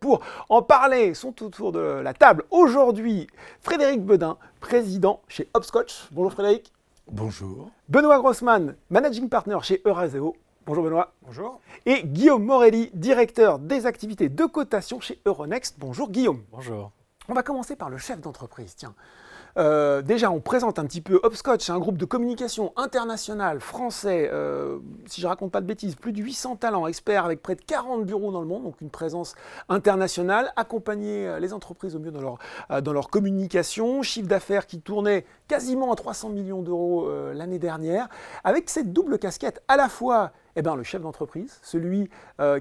Pour en parler, sont autour de la table aujourd'hui Frédéric Bedin, président chez Hopscotch. Bonjour Frédéric. Bonjour. Benoît Grossman, managing partner chez Eurazeo. Bonjour Benoît. Bonjour. Et Guillaume Morelli, directeur des activités de cotation chez Euronext. Bonjour Guillaume. Bonjour. On va commencer par le chef d'entreprise, tiens. Déjà, on présente un petit peu Hopscotch, un groupe de communication international français, si je ne raconte pas de bêtises, plus de 800 talents experts avec près de 40 bureaux dans le monde, donc une présence internationale, accompagner les entreprises au mieux dans leur communication, chiffre d'affaires qui tournait quasiment à 300 millions d'euros l'année dernière, avec cette double casquette à la fois le chef d'entreprise, celui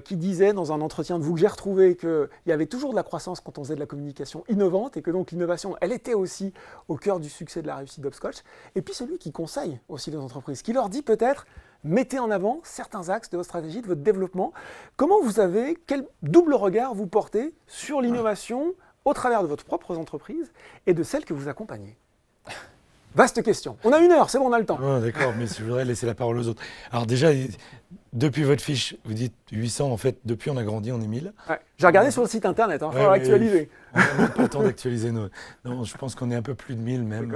qui disait dans un entretien de vous que j'ai retrouvé qu'il y avait toujours de la croissance quand on faisait de la communication innovante et que donc l'innovation, elle était aussi au cœur du succès de la réussite d'Hopscotch. Et puis celui qui conseille aussi les entreprises, qui leur dit peut-être, mettez en avant certains axes de votre stratégie, de votre développement. Quel double regard vous portez sur l'innovation au travers de votre propre entreprise et de celle que vous accompagnez ? Vaste question. On a 1 heure, c'est bon, on a le temps. Oh, d'accord, mais je voudrais laisser la parole aux autres. Alors déjà, depuis votre fiche, vous dites 800, en fait, depuis on a grandi, on est 1000. Ouais. J'ai regardé sur le site internet, il faudra actualiser. On n'a même pas le temps d'actualiser nos... Non, je pense qu'on est un peu plus de 1000 même,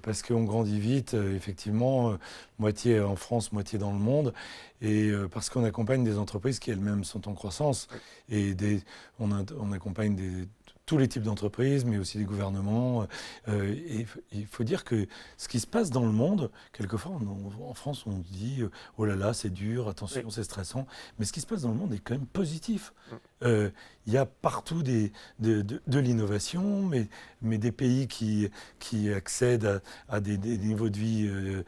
parce qu'on grandit vite, effectivement, moitié en France, moitié dans le monde, et parce qu'on accompagne des entreprises qui elles-mêmes sont en croissance, et on accompagne tous les types d'entreprises, mais aussi des gouvernements. Et il faut dire que ce qui se passe dans le monde, quelquefois en France, on dit « Oh là là, c'est dur, attention, c'est stressant ». Mais ce qui se passe dans le monde est quand même positif. Il y a partout de l'innovation, mais des pays qui accèdent à des niveaux de vie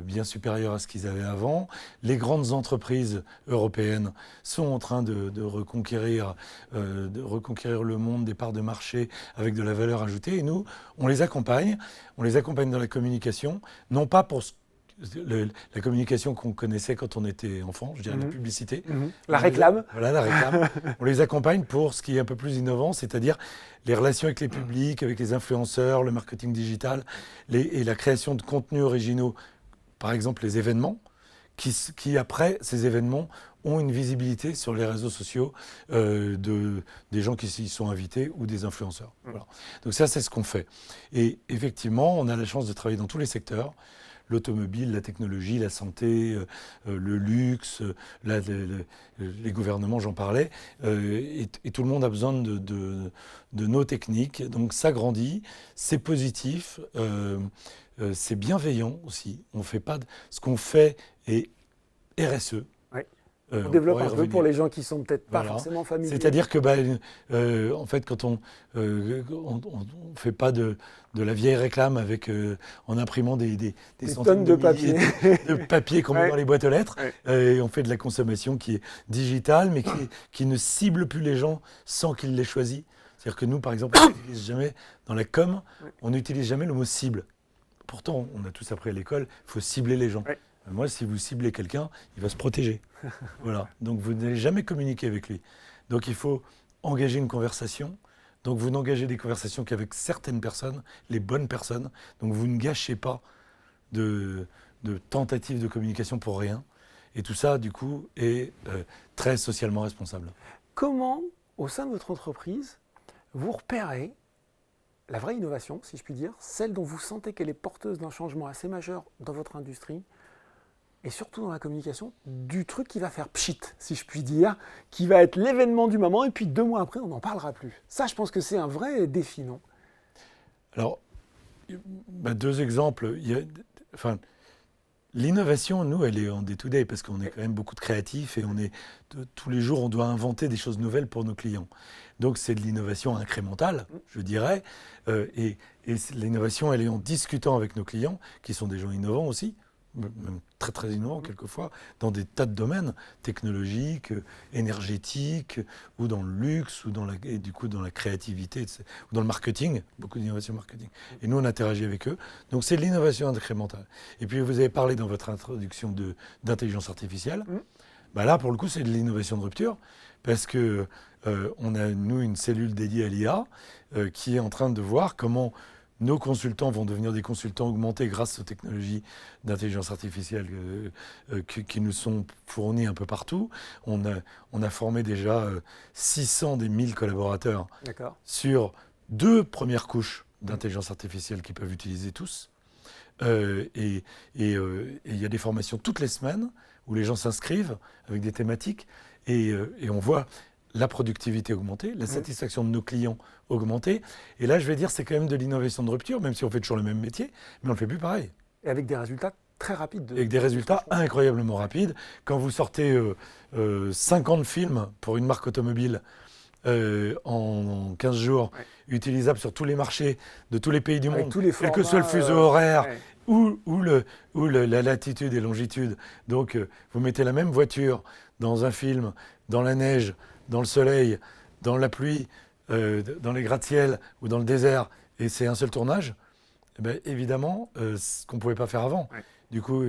bien supérieurs à ce qu'ils avaient avant. Les grandes entreprises européennes sont en train de reconquérir le monde, des parts de marché avec de la valeur ajoutée. Et nous, on les accompagne dans la communication, non pas pour la communication qu'on connaissait quand on était enfant, je dirais la publicité. La réclame. Voilà, la réclame. On les accompagne pour ce qui est un peu plus innovant, c'est-à-dire les relations avec les publics, avec les influenceurs, le marketing digital et la création de contenus originaux, par exemple les événements, qui après, ces événements ont une visibilité sur les réseaux sociaux des gens qui s'y sont invités ou des influenceurs. Voilà. Donc ça, c'est ce qu'on fait. Et effectivement, on a la chance de travailler dans tous les secteurs. L'automobile, la technologie, la santé, le luxe, les gouvernements, j'en parlais. Et tout le monde a besoin de nos techniques. Donc ça grandit, c'est positif, c'est bienveillant aussi. On fait pas ce qu'on fait est RSE. On développe un peu pour les gens qui ne sont peut-être pas forcément familiers. C'est-à-dire que, en fait, quand on ne fait pas de la vieille réclame en imprimant des tonnes de papier, de papier qu'on met dans les boîtes aux lettres, et on fait de la consommation qui est digitale, mais qui ne cible plus les gens sans qu'ils l'aient choisi. C'est-à-dire que nous, par exemple, on n'utilise jamais, dans la com, on n'utilise jamais le mot cible. Pourtant, on a tous appris à l'école, il faut cibler les gens. Moi, si vous ciblez quelqu'un, il va se protéger. Voilà. Donc, vous n'allez jamais communiquer avec lui. Donc, il faut engager une conversation. Donc, vous n'engagez des conversations qu'avec certaines personnes, les bonnes personnes. Donc, vous ne gâchez pas de tentatives de communication pour rien. Et tout ça, du coup, est très socialement responsable. Comment, au sein de votre entreprise, vous repérez la vraie innovation, si je puis dire, celle dont vous sentez qu'elle est porteuse d'un changement assez majeur dans votre industrie, et surtout dans la communication, du truc qui va faire pchit, si je puis dire, qui va être l'événement du moment, et puis 2 mois après, on n'en parlera plus. Ça, je pense que c'est un vrai défi, non ? Alors, 2 exemples. L'innovation, nous, elle est en day-to-day, parce qu'on est quand même beaucoup de créatifs, et tous les jours, on doit inventer des choses nouvelles pour nos clients. Donc, c'est de l'innovation incrémentale, je dirais. Et l'innovation, elle est en discutant avec nos clients, qui sont des gens innovants aussi, même très très innovants quelquefois, dans des tas de domaines technologiques, énergétiques, ou dans le luxe, et du coup dans la créativité, ou dans le marketing, beaucoup d'innovation marketing. Et nous, on interagit avec eux. Donc c'est de l'innovation incrémentale. Et puis vous avez parlé dans votre introduction d'intelligence artificielle. Là, pour le coup, c'est de l'innovation de rupture, parce que on a, nous, une cellule dédiée à l'IA qui est en train de voir comment nos consultants vont devenir des consultants augmentés grâce aux technologies d'intelligence artificielle qui nous sont fournies un peu partout. On a formé déjà 600 des 1000 collaborateurs sur 2 premières couches d'intelligence artificielle qu'ils peuvent utiliser tous. Et il y a des formations toutes les semaines où les gens s'inscrivent avec des thématiques et on voit la productivité augmenter, la satisfaction de nos clients augmenter. Et là, je vais dire, c'est quand même de l'innovation de rupture, même si on fait toujours le même métier, mais on ne le fait plus pareil. Et avec des résultats très rapides. Avec des résultats incroyablement rapides. Quand vous sortez 50 films pour une marque automobile en 15 jours, utilisables sur tous les marchés de tous les pays du monde, quel que soit le fuseau horaire, ou la latitude et longitude. Donc, vous mettez la même voiture dans un film, dans la neige, dans le soleil, dans la pluie, dans les gratte-ciel ou dans le désert, et c'est un seul tournage, eh bien, évidemment, ce qu'on ne pouvait pas faire avant. Du coup,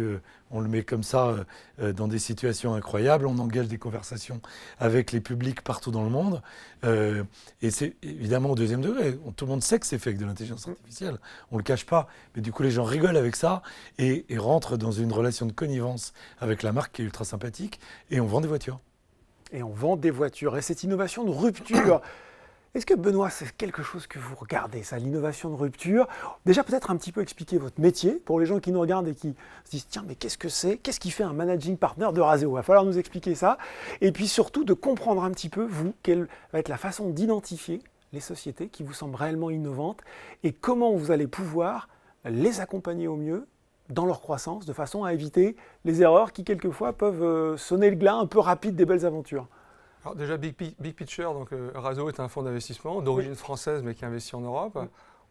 on le met comme ça dans des situations incroyables, on engage des conversations avec les publics partout dans le monde, et c'est évidemment au 2e degré. Tout le monde sait que c'est fait avec de l'intelligence artificielle, on ne le cache pas, mais du coup les gens rigolent avec ça et rentrent dans une relation de connivence avec la marque qui est ultra sympathique, et on vend des voitures. Et on vend des voitures. Et cette innovation de rupture, est-ce que Benoît, c'est quelque chose que vous regardez, ça, l'innovation de rupture? Déjà, peut-être un petit peu expliquer votre métier pour les gens qui nous regardent et qui se disent, tiens, mais qu'est-ce que c'est? Qu'est-ce qui fait un managing partner de Razeo? Il va falloir nous expliquer ça. Et puis surtout, de comprendre un petit peu, vous, quelle va être la façon d'identifier les sociétés qui vous semblent réellement innovantes et comment vous allez pouvoir les accompagner au mieux dans leur croissance, de façon à éviter les erreurs qui, quelquefois, peuvent sonner le glas un peu rapide des belles aventures. Alors déjà, Big Picture, donc Razeo est un fonds d'investissement d'origine française, mais qui investit en Europe.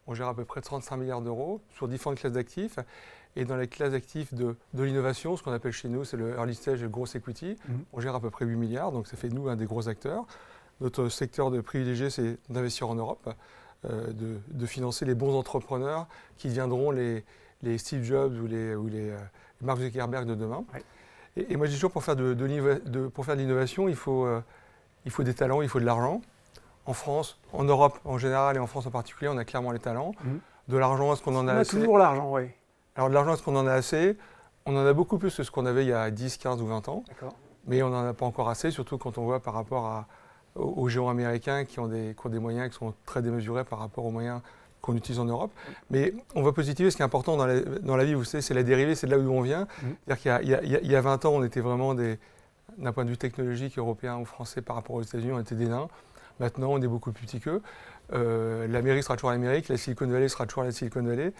On gère à peu près 35 milliards d'euros sur différentes classes d'actifs. Et dans les classes d'actifs de l'innovation, ce qu'on appelle chez nous, c'est le early stage et le gross equity, on gère à peu près 8 milliards, donc ça fait de nous un des gros acteurs. Notre secteur de privilégié, c'est d'investir en Europe, de financer les bons entrepreneurs qui deviendront les Steve Jobs ou les Mark Zuckerberg de demain. Et moi, je dis toujours, pour faire de l'innovation, il faut des talents, il faut de l'argent. En France, en Europe en général et en France en particulier, on a clairement les talents. De l'argent, est-ce qu'on en a assez? On a toujours l'argent, oui. Alors de l'argent, est-ce qu'on en a assez? On en a beaucoup plus que ce qu'on avait il y a 10, 15 ou 20 ans. Mais on n'en a pas encore assez, surtout quand on voit par rapport aux géants américains qui ont des moyens qui sont très démesurés par rapport aux moyens qu'on utilise en Europe. Mais on va positiver, ce qui est important dans la vie, vous savez, c'est la dérivée, c'est de là où on vient. C'est-à-dire qu'il y a 20 ans, on était vraiment d'un point de vue technologique européen ou français par rapport aux États-Unis, on était des nains. Maintenant, on est beaucoup plus petits qu'eux. L'Amérique sera toujours l'Amérique, la Silicon Valley sera toujours la Silicon Valley.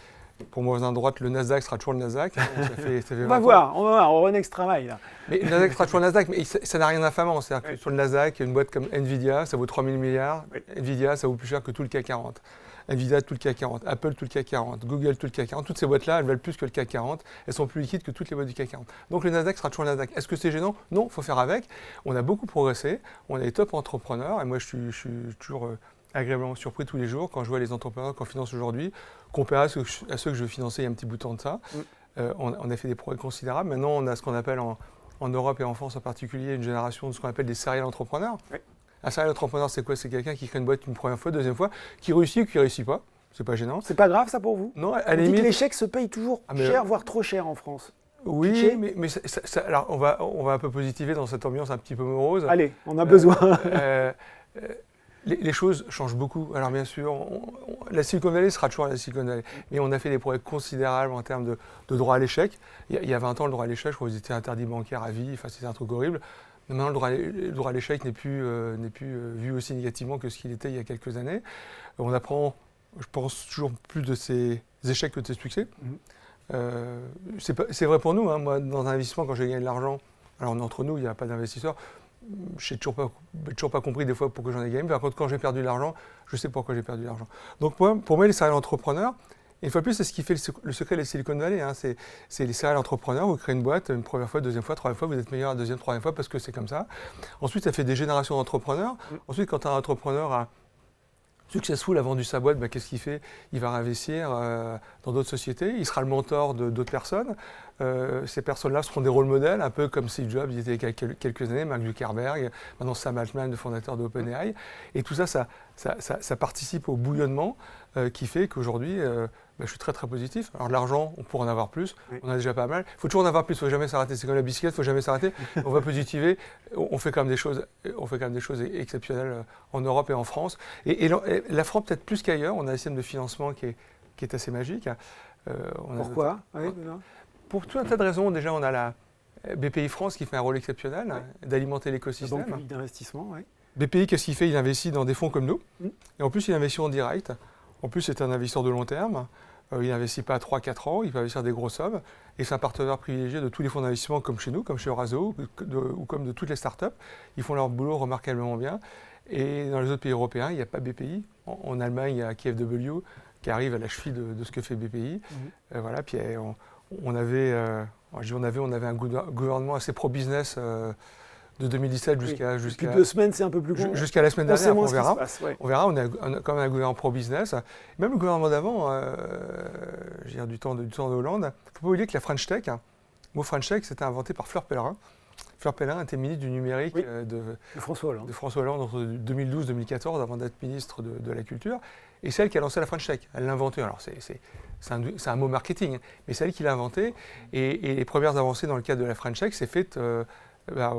Pour moi, voisin de droite, le Nasdaq sera toujours le Nasdaq. Ça fait on va voir, Euronext travaille là. Mais le Nasdaq sera toujours le Nasdaq, mais ça n'a rien d'infamant. C'est-à-dire que sur le Nasdaq, il y a une boîte comme Nvidia, ça vaut 3 000 milliards. Nvidia, ça vaut plus cher que tout le CAC 40. Nvidia, tout le CAC 40, Apple, tout le CAC 40, Google, tout le CAC 40. Toutes ces boîtes-là, elles valent plus que le CAC 40. Elles sont plus liquides que toutes les boîtes du CAC 40. Donc le Nasdaq sera toujours le Nasdaq. Est-ce que c'est gênant? Non, il faut faire avec. On a beaucoup progressé. On a des top entrepreneurs. Et moi, je suis toujours agréablement surpris tous les jours quand je vois les entrepreneurs qu'on finance aujourd'hui, comparé à ceux que je veux financer il y a un petit bout de temps de ça. On a fait des progrès considérables. Maintenant, on a ce qu'on appelle en Europe et en France en particulier une génération de ce qu'on appelle des serial entrepreneurs. Un serial entrepreneur, c'est quoi? C'est quelqu'un qui crée une boîte une première fois, deuxième fois, qui réussit ou qui ne réussit pas. C'est pas gênant. C'est pas grave ça pour vous? Non, à la limite. L'échec se paye toujours cher, voire trop cher en France. Oui, mais alors on va un peu positiver dans cette ambiance un petit peu morose. Allez, on a besoin. Les choses changent beaucoup. Alors bien sûr, la Silicon Valley sera toujours la Silicon Valley. Mais on a fait des progrès considérables en termes de droit à l'échec. Il y a 20 ans, le droit à l'échec, je crois que vous étiez interdit bancaire à vie. Enfin, c'était un truc horrible. Maintenant, le droit à l'échec n'est plus vu aussi négativement que ce qu'il était il y a quelques années. On apprend, je pense, toujours plus de ces échecs que de ces succès. C'est vrai pour nous. Hein. Moi, dans un investissement, quand j'ai gagné de l'argent, alors entre nous, il n'y a pas d'investisseurs, je n'ai toujours pas compris des fois pourquoi j'en ai gagné. Par contre, quand j'ai perdu de l'argent, je sais pourquoi j'ai perdu de l'argent. Donc pour moi, les serial entrepreneurs, une fois de plus, c'est ce qui fait le secret des Silicon Valley. Hein. C'est les serial entrepreneurs, vous créez une boîte, une première fois, deuxième fois, troisième fois, vous êtes meilleur la deuxième, troisième fois parce que c'est comme ça. Ensuite, ça fait des générations d'entrepreneurs. Ensuite, quand un entrepreneur successful a vendu sa boîte, qu'est-ce qu'il fait? Il va réinvestir dans d'autres sociétés, il sera le mentor d'autres personnes. Ces personnes-là seront des rôles modèles, un peu comme Steve Jobs, il était il y a quelques années, Mark Zuckerberg, maintenant Sam Altman, le fondateur d'OpenAI. Et tout ça, ça participe au bouillonnement qui fait qu'aujourd'hui, je suis très très positif. Alors de l'argent, on pourrait en avoir plus, on a déjà pas mal. Il faut toujours en avoir plus, il ne faut jamais s'arrêter. C'est comme la bicyclette, il ne faut jamais s'arrêter. On va positiver, on fait quand même des choses exceptionnelles en Europe et en France. Et la France, peut-être plus qu'ailleurs, on a un système de financement qui est assez magique. Pourquoi Pour tout un tas de raisons. Déjà, on a la BPI France qui fait un rôle exceptionnel d'alimenter l'écosystème. Banque publique d'investissement, oui. BPI, qu'est-ce qu'il fait? Il investit dans des fonds comme nous. Et en plus, il investit en direct. En plus, c'est un investisseur de long terme. Il n'investit pas à 3-4 ans, il peut investir des grosses sommes. Et c'est un partenaire privilégié de tous les fonds d'investissement comme chez nous, comme chez Eurazeo, ou comme de toutes les startups. Ils font leur boulot remarquablement bien. Et dans les autres pays européens, il n'y a pas BPI. En Allemagne, il y a KfW qui arrive à la cheville de ce que fait BPI. Voilà, puis on avait un gouvernement assez pro-business de 2017 jusqu'à... Depuis 2 semaines, c'est un peu plus court. Jusqu'à la semaine dernière, on verra. On verra, on a quand même un gouvernement pro-business. Même le gouvernement d'avant, je veux dire, du temps de Hollande, il ne faut pas oublier que la French Tech, le mot French Tech, c'était inventé par Fleur Pellerin. Fleur Pellerin était ministre du numérique de François Hollande entre 2012 et 2014, avant d'être ministre de la Culture. Et c'est elle qui a lancé la French Tech. Elle l'a inventé. Alors, c'est un mot marketing, mais c'est elle qui l'a inventé. Et les premières avancées dans le cadre de la French Tech, c'est faites à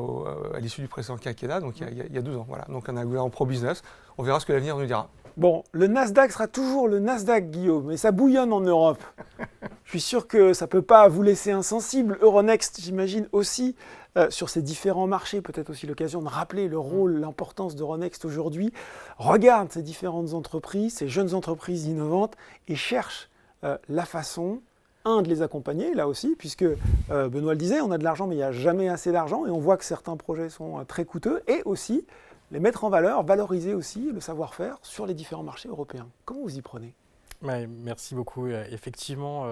l'issue du précédent quinquennat, donc il y a 12 ans. Voilà. Donc on a un gouvernement pro-business. On verra ce que l'avenir nous dira. Bon, le Nasdaq sera toujours le Nasdaq, Guillaume, mais ça bouillonne en Europe. Je suis sûr que ça ne peut pas vous laisser insensible. Euronext, j'imagine aussi, sur ces différents marchés, peut-être aussi l'occasion de rappeler le rôle, l'importance d'Euronext aujourd'hui. Regarde ces différentes entreprises, ces jeunes entreprises innovantes, et cherche la façon, de les accompagner, là aussi, puisque Benoît le disait, on a de l'argent, mais il n'y a jamais assez d'argent, et on voit que certains projets sont très coûteux, et aussi les mettre en valeur, valoriser aussi le savoir-faire sur les différents marchés européens. Comment vous y prenez ? Merci beaucoup. Effectivement,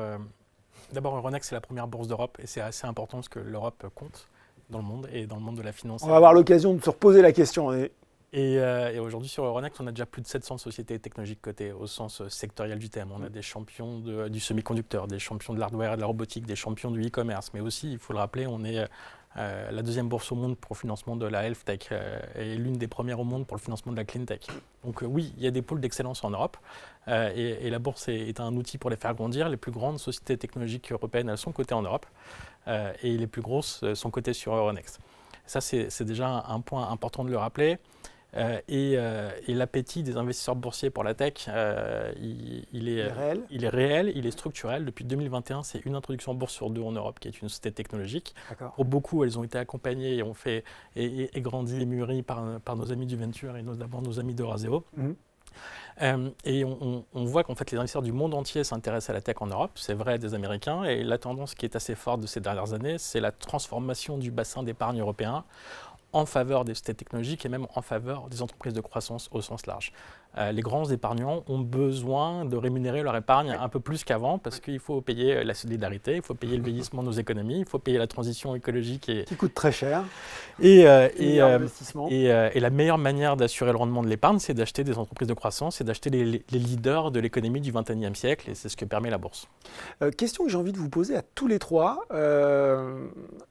d'abord, Euronext, c'est la première bourse d'Europe, et c'est assez important parce que l'Europe compte dans le monde, et dans le monde de la finance. On va avoir l'occasion de se reposer la question. Et aujourd'hui, sur Euronext, on a déjà plus de 700 sociétés technologiques cotées au sens sectoriel du terme. On a des champions du semi-conducteur, des champions de l'hardware et de la robotique, des champions du e-commerce. Mais aussi, il faut le rappeler, on est la deuxième bourse au monde pour le financement de la health tech et l'une des premières au monde pour le financement de la clean tech. Donc oui, il y a des pôles d'excellence en Europe et la bourse est un outil pour les faire grandir. Les plus grandes sociétés technologiques européennes, elles sont cotées en Europe et les plus grosses sont cotées sur Euronext. Ça, c'est déjà un point important de le rappeler. Et l'appétit des investisseurs boursiers pour la tech, il est réel, il est structurel. Depuis 2021, c'est une introduction en bourse sur 2 en Europe qui est une société technologique. Pour beaucoup, elles ont été accompagnées et ont fait et grandies et mûries par nos amis du Venture et d'abord nos amis d'Eurazeo. Et on voit qu'en fait les investisseurs du monde entier s'intéressent à la tech en Europe, c'est vrai des Américains, et la tendance qui est assez forte de ces dernières années, c'est la transformation du bassin d'épargne européen en faveur des sociétés technologiques et même en faveur des entreprises de croissance au sens large. Les grands épargnants ont besoin de rémunérer leur épargne un peu plus qu'avant parce qu'il faut payer la solidarité, il faut payer le vieillissement de nos économies, il faut payer la transition écologique qui coûte très cher. Et la meilleure manière d'assurer le rendement de l'épargne, c'est d'acheter des entreprises de croissance et d'acheter les leaders de l'économie du XXIe siècle, et c'est ce que permet la bourse. Question que j'ai envie de vous poser à tous les trois,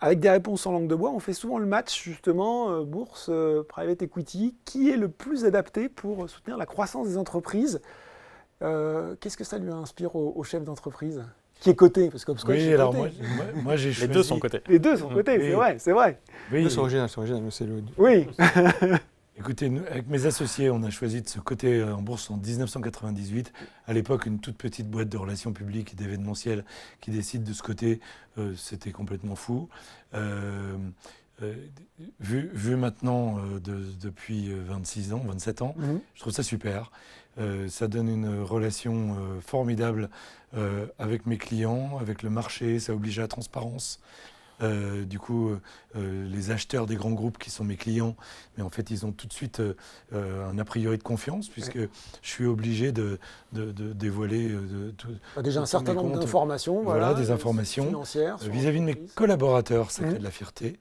avec des réponses en langue de bois. On fait souvent le match justement bourse, private equity. Qui est le plus adapté pour soutenir la croissance des entreprises? Qu'est-ce que ça lui inspire au chef d'entreprise qui est coté? Parce que oui, alors moi j'ai choisi... Les deux sont cotés. Les deux sont cotés, c'est vrai. Oui, c'est original, mais c'est le... Oui. Écoutez, nous, avec mes associés, on a choisi de se coter en bourse en 1998. À l'époque, une toute petite boîte de relations publiques et d'événementiel qui décide de se coter, c'était complètement fou. Vu maintenant depuis 26 ans, 27 ans, je trouve ça super. Ça donne une relation formidable avec mes clients, avec le marché, ça oblige à la transparence. Du coup, les acheteurs des grands groupes qui sont mes clients, mais en fait, ils ont tout de suite un a priori de confiance, puisque je suis obligé de dévoiler déjà un certain nombre d'informations, voilà, des informations financières vis-à-vis de mes collaborateurs, ça crée de la fierté.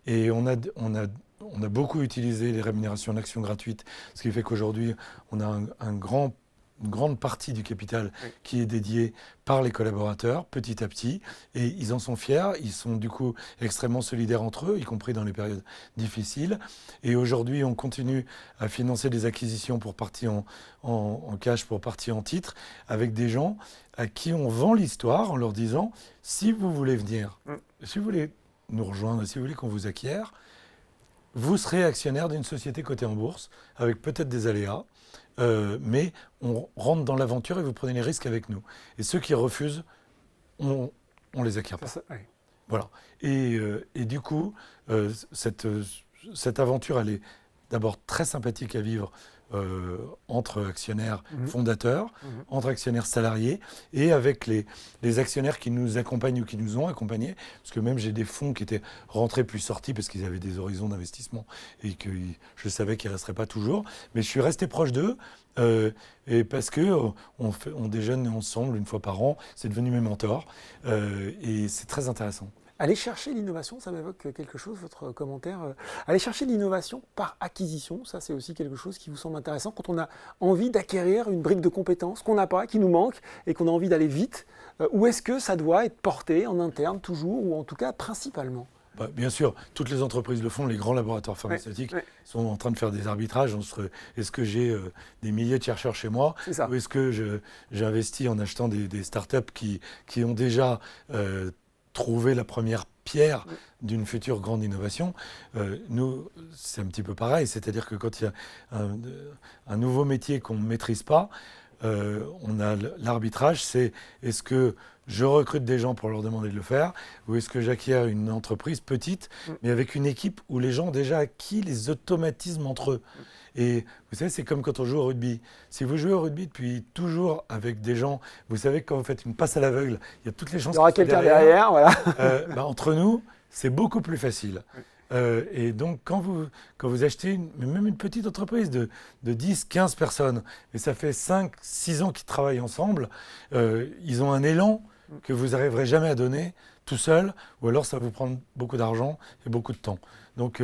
Et on a beaucoup utilisé les rémunérations en actions gratuites, ce qui fait qu'aujourd'hui, on a un grand une grande partie du capital qui est dédiée par les collaborateurs, petit à petit, et ils en sont fiers, ils sont du coup extrêmement solidaires entre eux, y compris dans les périodes difficiles. Et aujourd'hui, on continue à financer des acquisitions pour partie en cash, pour partie en titre, avec des gens à qui on vend l'histoire en leur disant, si vous voulez venir, si vous voulez nous rejoindre, si vous voulez qu'on vous acquiert, vous serez actionnaire d'une société cotée en bourse, avec peut-être des aléas, mais on rentre dans l'aventure et vous prenez les risques avec nous. Et ceux qui refusent, on les acquiert pas. Voilà. Et du coup, cette aventure, elle est d'abord très sympathique à vivre entre actionnaires fondateurs, entre actionnaires salariés et avec les actionnaires qui nous accompagnent ou qui nous ont accompagnés. Parce que même j'ai des fonds qui étaient rentrés puis sortis parce qu'ils avaient des horizons d'investissement et que je savais qu'ils ne resteraient pas toujours. Mais je suis resté proche d'eux et parce qu'on déjeune ensemble une fois par an. C'est devenu mes mentors et c'est très intéressant. Aller chercher l'innovation, ça m'évoque quelque chose, votre commentaire. Aller chercher l'innovation par acquisition, ça c'est aussi quelque chose qui vous semble intéressant quand on a envie d'acquérir une brique de compétences qu'on n'a pas, qui nous manque et qu'on a envie d'aller vite. Ou est-ce que ça doit être porté en interne toujours, ou en tout cas principalement ? Bien sûr, toutes les entreprises le font, les grands laboratoires pharmaceutiques sont en train de faire des arbitrages entre est-ce que j'ai des milliers de chercheurs chez moi ou est-ce que j'investis en achetant des startups qui ont déjà trouver la première pierre d'une future grande innovation. Nous, c'est un petit peu pareil, c'est-à-dire que quand il y a un nouveau métier qu'on ne maîtrise pas, on a l'arbitrage, c'est est-ce que je recrute des gens pour leur demander de le faire ou est-ce que j'acquiers une entreprise petite, mais avec une équipe où les gens ont déjà acquis les automatismes entre eux. Et vous savez, c'est comme quand on joue au rugby. Si vous jouez au rugby depuis toujours avec des gens, vous savez que quand vous faites une passe à l'aveugle, il y a toutes les chances qu'il y aura quelqu'un derrière. Voilà. Entre nous, c'est beaucoup plus facile. Et donc, quand vous achetez même une petite entreprise de 10, 15 personnes, et ça fait 5, 6 ans qu'ils travaillent ensemble, ils ont un élan que vous n'arriverez jamais à donner tout seul, ou alors ça va vous prendre beaucoup d'argent et beaucoup de temps. Donc,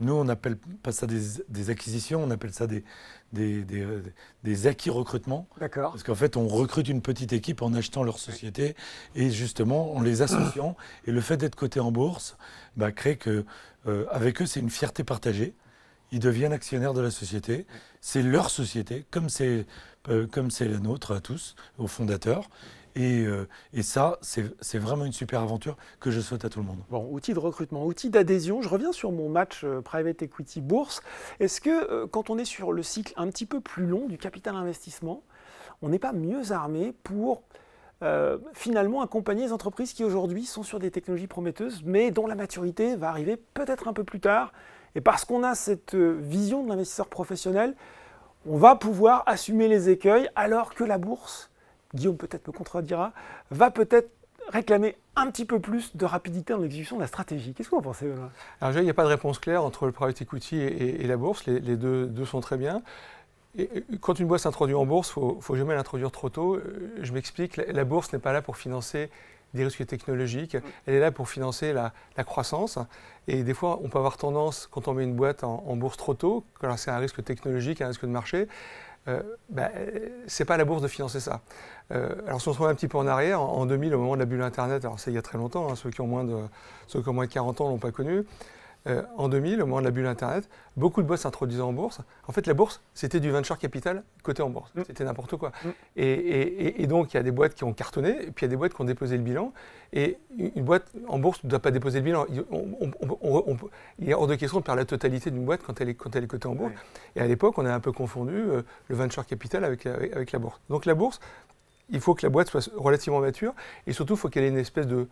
nous, on n'appelle pas ça des acquisitions, on appelle ça des acquis recrutements. D'accord. Parce qu'en fait, on recrute une petite équipe en achetant leur société et justement en les associant. Et le fait d'être coté en bourse crée que, avec eux, c'est une fierté partagée. Ils deviennent actionnaires de la société. C'est leur société, comme c'est la nôtre à tous, aux fondateurs. Et ça, c'est vraiment une super aventure que je souhaite à tout le monde. Bon, outil de recrutement, outil d'adhésion. Je reviens sur mon match Private Equity Bourse. Est-ce que quand on est sur le cycle un petit peu plus long du capital investissement, on n'est pas mieux armé pour finalement accompagner les entreprises qui aujourd'hui sont sur des technologies prometteuses, mais dont la maturité va arriver peut-être un peu plus tard. Et parce qu'on a cette vision de l'investisseur professionnel, on va pouvoir assumer les écueils alors que la bourse, Guillaume peut-être me contredira, va peut-être réclamer un petit peu plus de rapidité dans l'exécution de la stratégie. Qu'est-ce que vous en pensez, Benoît ? Alors, il n'y a pas de réponse claire entre le private equity et la bourse. Les deux sont très bien. Et quand une boîte s'introduit en bourse, il ne faut jamais l'introduire trop tôt. Je m'explique, la bourse n'est pas là pour financer des risques technologiques, elle est là pour financer la croissance. Et des fois, on peut avoir tendance, quand on met une boîte en bourse trop tôt, quand c'est un risque technologique, un risque de marché, c'est pas à la bourse de financer ça. Alors si on se remet un petit peu en arrière, en 2000, au moment de la bulle Internet, alors c'est il y a très longtemps, ceux qui ont moins de 40 ans ne l'ont pas connu, en 2000, au moment de la bulle Internet, beaucoup de boîtes s'introduisaient en bourse. En fait, la bourse, c'était du venture capital coté en bourse. C'était n'importe quoi. Et donc, il y a des boîtes qui ont cartonné, et puis il y a des boîtes qui ont déposé le bilan. Et une boîte en bourse ne doit pas déposer le bilan. Il est hors de question de perdre la totalité d'une boîte quand elle est cotée en bourse. Et à l'époque, on a un peu confondu le venture capital avec la bourse. Donc la bourse, il faut que la boîte soit relativement mature, et surtout, il faut qu'elle ait une espèce de...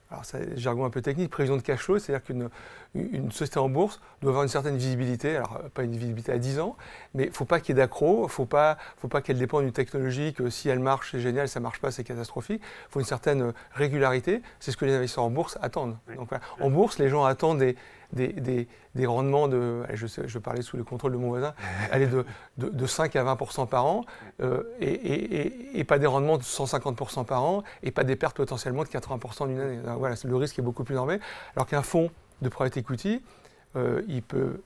Alors, c'est jargon un peu technique, prévision de cash flow, c'est-à-dire qu'une société en bourse doit avoir une certaine visibilité, alors pas une visibilité à 10 ans, mais il ne faut pas qu'il y ait d'accro, il ne faut pas qu'elle dépende d'une technologie que si elle marche, c'est génial, si ça ne marche pas, c'est catastrophique. Il faut une certaine régularité, c'est ce que les investisseurs en bourse attendent. Donc, voilà. En bourse, les gens attendent des rendements je parlais sous le contrôle de mon voisin, aller de 5 à 20% par an, et pas des rendements de 150% par an, et pas des pertes potentiellement de 80% d'une année. Donc, voilà, le risque est beaucoup plus énorme. Alors qu'un fonds de private equity, il peut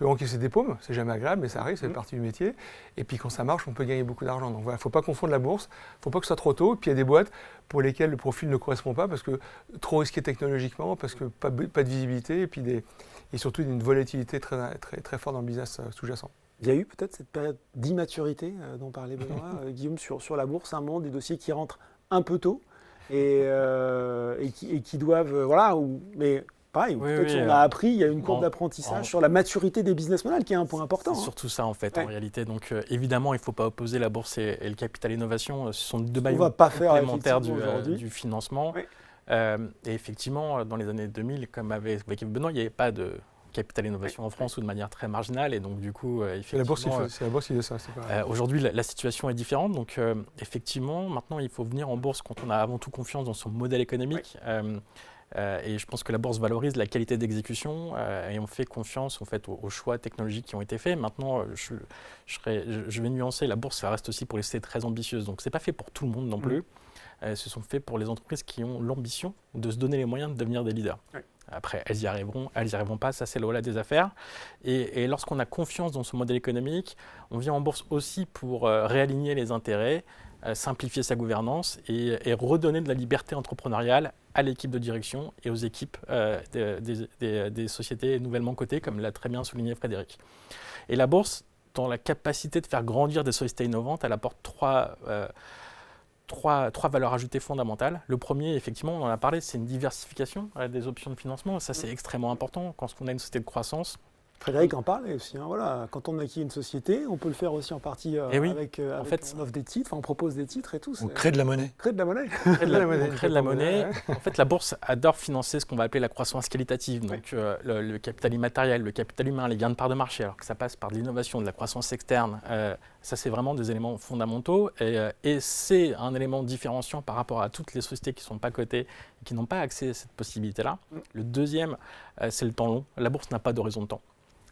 encaisser des paumes, c'est jamais agréable, mais ça arrive, ça fait partie du métier. Et puis quand ça marche, on peut gagner beaucoup d'argent. Donc voilà, il ne faut pas confondre la bourse, il ne faut pas que ce soit trop tôt. Et puis il y a des boîtes pour lesquelles le profil ne correspond pas, parce que trop risqué technologiquement, parce que pas de visibilité, et puis et surtout une volatilité très, très, très forte dans le business sous-jacent. Il y a eu peut-être cette période d'immaturité dont parlait Benoît, Guillaume, sur la bourse, un moment des dossiers qui rentrent un peu tôt et qui doivent, mais pareil, peut-être on a appris, il y a une courbe d'apprentissage sur la maturité des business models qui est un point important. C'est surtout ça en fait, en réalité. Donc évidemment, il ne faut pas opposer la bourse et le capital innovation. Ce sont deux maillots complémentaires du financement. Oui. Et effectivement, dans les années 2000, comme avec Benoît, il n'y avait pas de capital innovation en France ou de manière très marginale. Et donc du coup, effectivement… C'est la bourse qui fait ça. Aujourd'hui, la situation est différente. Donc effectivement, maintenant, il faut venir en bourse quand on a avant tout confiance dans son modèle économique. Oui. Et je pense que la bourse valorise la qualité d'exécution et on fait confiance en fait, aux choix technologiques qui ont été faits. Maintenant, je vais nuancer, la bourse, ça reste aussi pour les sociétés très ambitieuses. Donc, ce n'est pas fait pour tout le monde non plus. Ce sont faits pour les entreprises qui ont l'ambition de se donner les moyens de devenir des leaders. Oui. Après, elles y arriveront pas, ça c'est le holà des affaires. Et lorsqu'on a confiance dans ce modèle économique, on vient en bourse aussi pour réaligner les intérêts, simplifier sa gouvernance et redonner de la liberté entrepreneuriale à l'équipe de direction et aux équipes des sociétés nouvellement cotées, comme l'a très bien souligné Frédéric. Et la bourse, dans la capacité de faire grandir des sociétés innovantes, elle apporte trois valeurs ajoutées fondamentales. Le premier, effectivement, on en a parlé, c'est une diversification des options de financement. Ça, c'est extrêmement important quand on a une société de croissance. Frédéric en parlait aussi. Voilà. Quand on acquiert une société, on peut le faire aussi en partie avec en fait, on offre des titres, on propose des titres et tout. On crée de la monnaie. Crée de la monnaie. On crée de la monnaie. En fait, la bourse adore financer ce qu'on va appeler la croissance qualitative. Donc, le capital immatériel, le capital humain, les gains de part de marché, alors que ça passe par de l'innovation, de la croissance externe. Ça, c'est vraiment des éléments fondamentaux. Et c'est un élément différenciant par rapport à toutes les sociétés qui ne sont pas cotées et qui n'ont pas accès à cette possibilité-là. Le deuxième, c'est le temps long. La bourse n'a pas d'horizon de temps.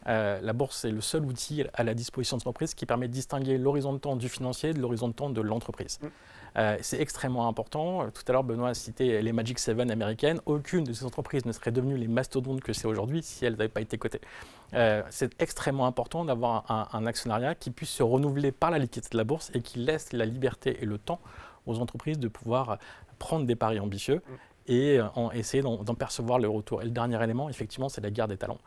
La bourse est le seul outil à la disposition de l'entreprise qui permet de distinguer l'horizon de temps du financier de l'horizon de temps de l'entreprise. C'est extrêmement important. Tout à l'heure, Benoît a cité les Magic 7 américaines. Aucune de ces entreprises ne serait devenue les mastodontes que c'est aujourd'hui si elles n'avaient pas été cotées. C'est extrêmement important d'avoir un actionnariat qui puisse se renouveler par la liquidité de la bourse et qui laisse la liberté et le temps aux entreprises de pouvoir prendre des paris ambitieux et essayer d'en percevoir le retour. Et le dernier élément, effectivement, c'est la guerre des talents.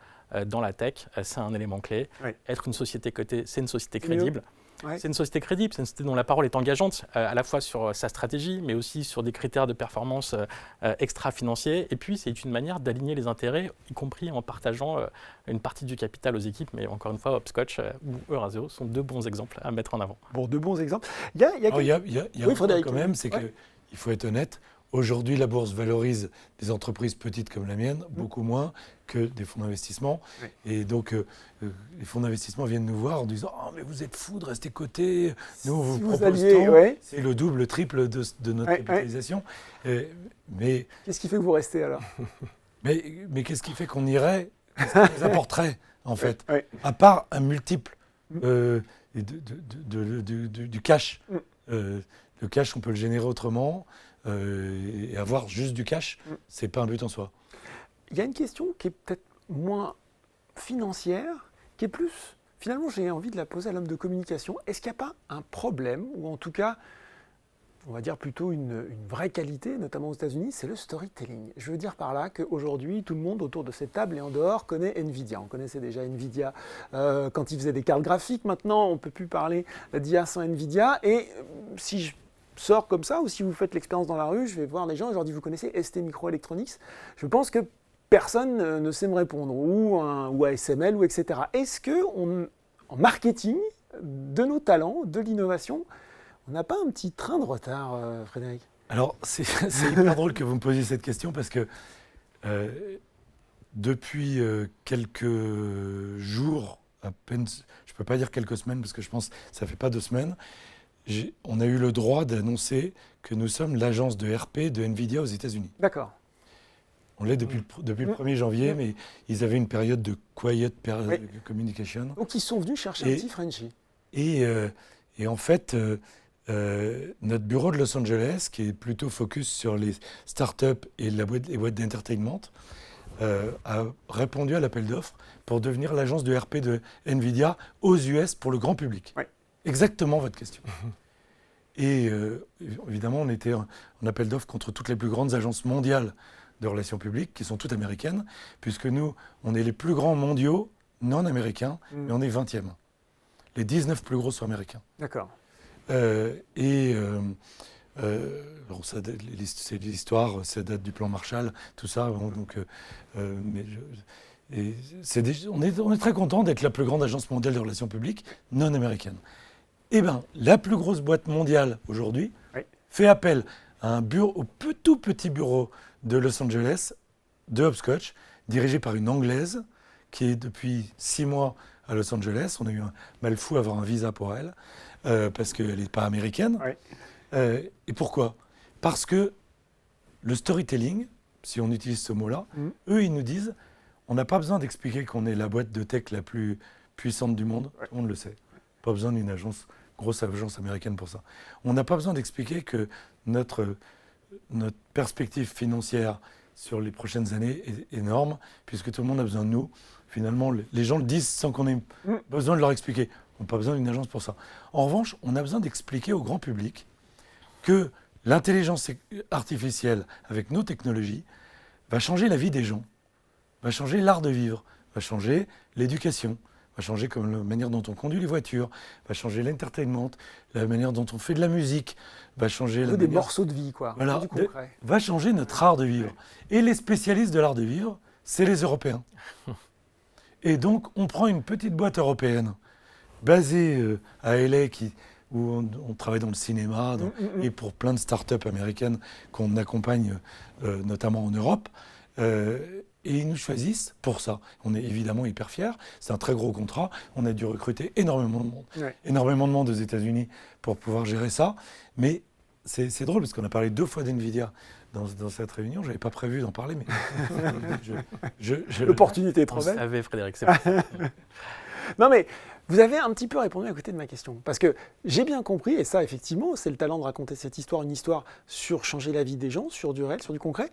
Dans la tech, c'est un élément clé. Oui. Être une société cotée, c'est une société crédible. Oui. C'est une société crédible, c'est une société dont la parole est engageante, à la fois sur sa stratégie, mais aussi sur des critères de performance extra-financiers. Et puis, c'est une manière d'aligner les intérêts, y compris en partageant une partie du capital aux équipes. Mais encore une fois, Hopscotch ou Eurazeo sont deux bons exemples à mettre en avant. Bon, deux bons exemples. Il y a un point quand même, c'est qu'il faut être honnête. Aujourd'hui, la bourse valorise des entreprises petites comme la mienne, beaucoup moins que des fonds d'investissement. Oui. Et donc, les fonds d'investissement viennent nous voir en disant « Oh, mais vous êtes fous de rester cotés, nous, on vous propose tant, c'est le double, le triple de notre capitalisation. » Mais qu'est-ce qui fait que vous restez alors? Mais qu'est-ce qui fait qu'on irait? Qu'est-ce qui nous apporterait, en fait? À part un multiple du cash. Le cash, on peut le générer autrement. Et avoir juste du cash, c'est pas un but en soi. Il y a une question qui est peut-être moins financière, qui est plus, finalement j'ai envie de la poser à l'homme de communication. Est-ce qu'il n'y a pas un problème, ou en tout cas, on va dire plutôt une vraie qualité, notamment aux États-Unis, c'est le storytelling. Je veux dire par là qu'aujourd'hui, tout le monde autour de cette table et en dehors connaît NVIDIA. On connaissait déjà NVIDIA quand ils faisaient des cartes graphiques. Maintenant, on ne peut plus parler d'IA sans NVIDIA. Et si je sors comme ça, ou si vous faites l'expérience dans la rue, je vais voir les gens et je leur dis, vous connaissez ST Microelectronics? Je pense que personne ne sait me répondre, ou ASML, ou etc. Est-ce qu'en marketing, de nos talents, de l'innovation, on n'a pas un petit train de retard, Frédéric? Alors, c'est hyper drôle que vous me posiez cette question, parce que depuis quelques jours, à peine, je ne peux pas dire quelques semaines, parce que je pense que ça ne fait pas 2 semaines, on a eu le droit d'annoncer que nous sommes l'agence de RP de NVIDIA aux États-Unis. D'accord. On l'est depuis le 1er janvier, mais ils avaient une période de quiet communication. Donc ils sont venus chercher un petit Frenchie. Et en fait, notre bureau de Los Angeles, qui est plutôt focus sur les startups et les boîtes d'entertainment, a répondu à l'appel d'offres pour devenir l'agence de RP de NVIDIA aux US pour le grand public. Ouais. Exactement votre question. Et évidemment, on était en appel d'offres contre toutes les plus grandes agences mondiales de relations publiques, qui sont toutes américaines, puisque nous, on est les plus grands mondiaux non américains, mais on est 20e. Les 19 plus gros sont américains. D'accord. Bon, c'est l'histoire, ça date du plan Marshall, tout ça. On est très content d'être la plus grande agence mondiale de relations publiques non américaine. Eh bien, la plus grosse boîte mondiale aujourd'hui fait appel à un bureau, au tout petit bureau de Los Angeles, de Hopscotch, dirigé par une Anglaise qui est depuis 6 mois à Los Angeles. On a eu un mal fou à avoir un visa pour elle, parce qu'elle n'est pas américaine. Et pourquoi ? Parce que le storytelling, si on utilise ce mot-là, eux, ils nous disent, on n'a pas besoin d'expliquer qu'on est la boîte de tech la plus puissante du monde. Tout le monde le sait. Pas besoin d'une grosse agence américaine pour ça. On n'a pas besoin d'expliquer que notre perspective financière sur les prochaines années est énorme, puisque tout le monde a besoin de nous. Finalement, les gens le disent sans qu'on ait besoin de leur expliquer. On n'a pas besoin d'une agence pour ça. En revanche, on a besoin d'expliquer au grand public que l'intelligence artificielle, avec nos technologies, va changer la vie des gens, va changer l'art de vivre, va changer l'éducation, va changer comme la manière dont on conduit les voitures, va changer l'entertainment, la manière dont on fait de la musique, va changer des morceaux de vie, quoi. Voilà, du concret. Va changer notre art de vivre. Et les spécialistes de l'art de vivre, c'est les Européens. Et donc, on prend une petite boîte européenne basée à LA où on travaille dans le cinéma et pour plein de startups américaines qu'on accompagne notamment en Europe. Et ils nous choisissent pour ça. On est évidemment hyper fiers. C'est un très gros contrat. On a dû recruter énormément de monde. Énormément de monde aux États-Unis pour pouvoir gérer ça. Mais c'est drôle parce qu'on a parlé 2 fois d'NVIDIA dans cette réunion. Je n'avais pas prévu d'en parler, mais l'opportunité est trop belle. On savait, Frédéric, c'est parti. Non, mais vous avez un petit peu répondu à côté de ma question. Parce que j'ai bien compris, et ça, effectivement, c'est le talent de raconter cette histoire, une histoire sur changer la vie des gens, sur du réel, sur du concret.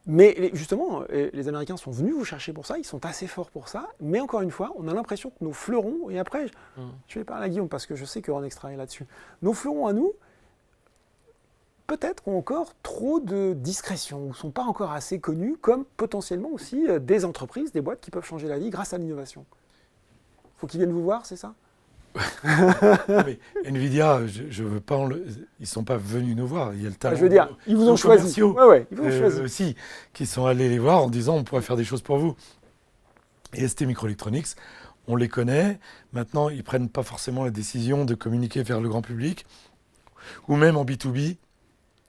Mais justement, les Américains sont venus vous chercher pour ça, ils sont assez forts pour ça. Mais encore une fois, on a l'impression que nos fleurons, et après, je vais parler à Guillaume parce que je sais que Ronex travaille là-dessus, nos fleurons à nous, peut-être ont encore trop de discrétion, ou ne sont pas encore assez connus, comme potentiellement aussi des entreprises, des boîtes qui peuvent changer la vie grâce à l'innovation. Faut qu'ils viennent vous voir, c'est ça ? Mais NVIDIA, je veux pas ils sont pas venus nous voir. Il y a le talent. Je veux dire, ils vous ont choisi. Ouais, ils vous ont choisi aussi, qui sont allés les voir en disant on pourrait faire des choses pour vous. Et ST Microelectronics, on les connaît. Maintenant, ils prennent pas forcément la décision de communiquer vers le grand public, ou même en B2B.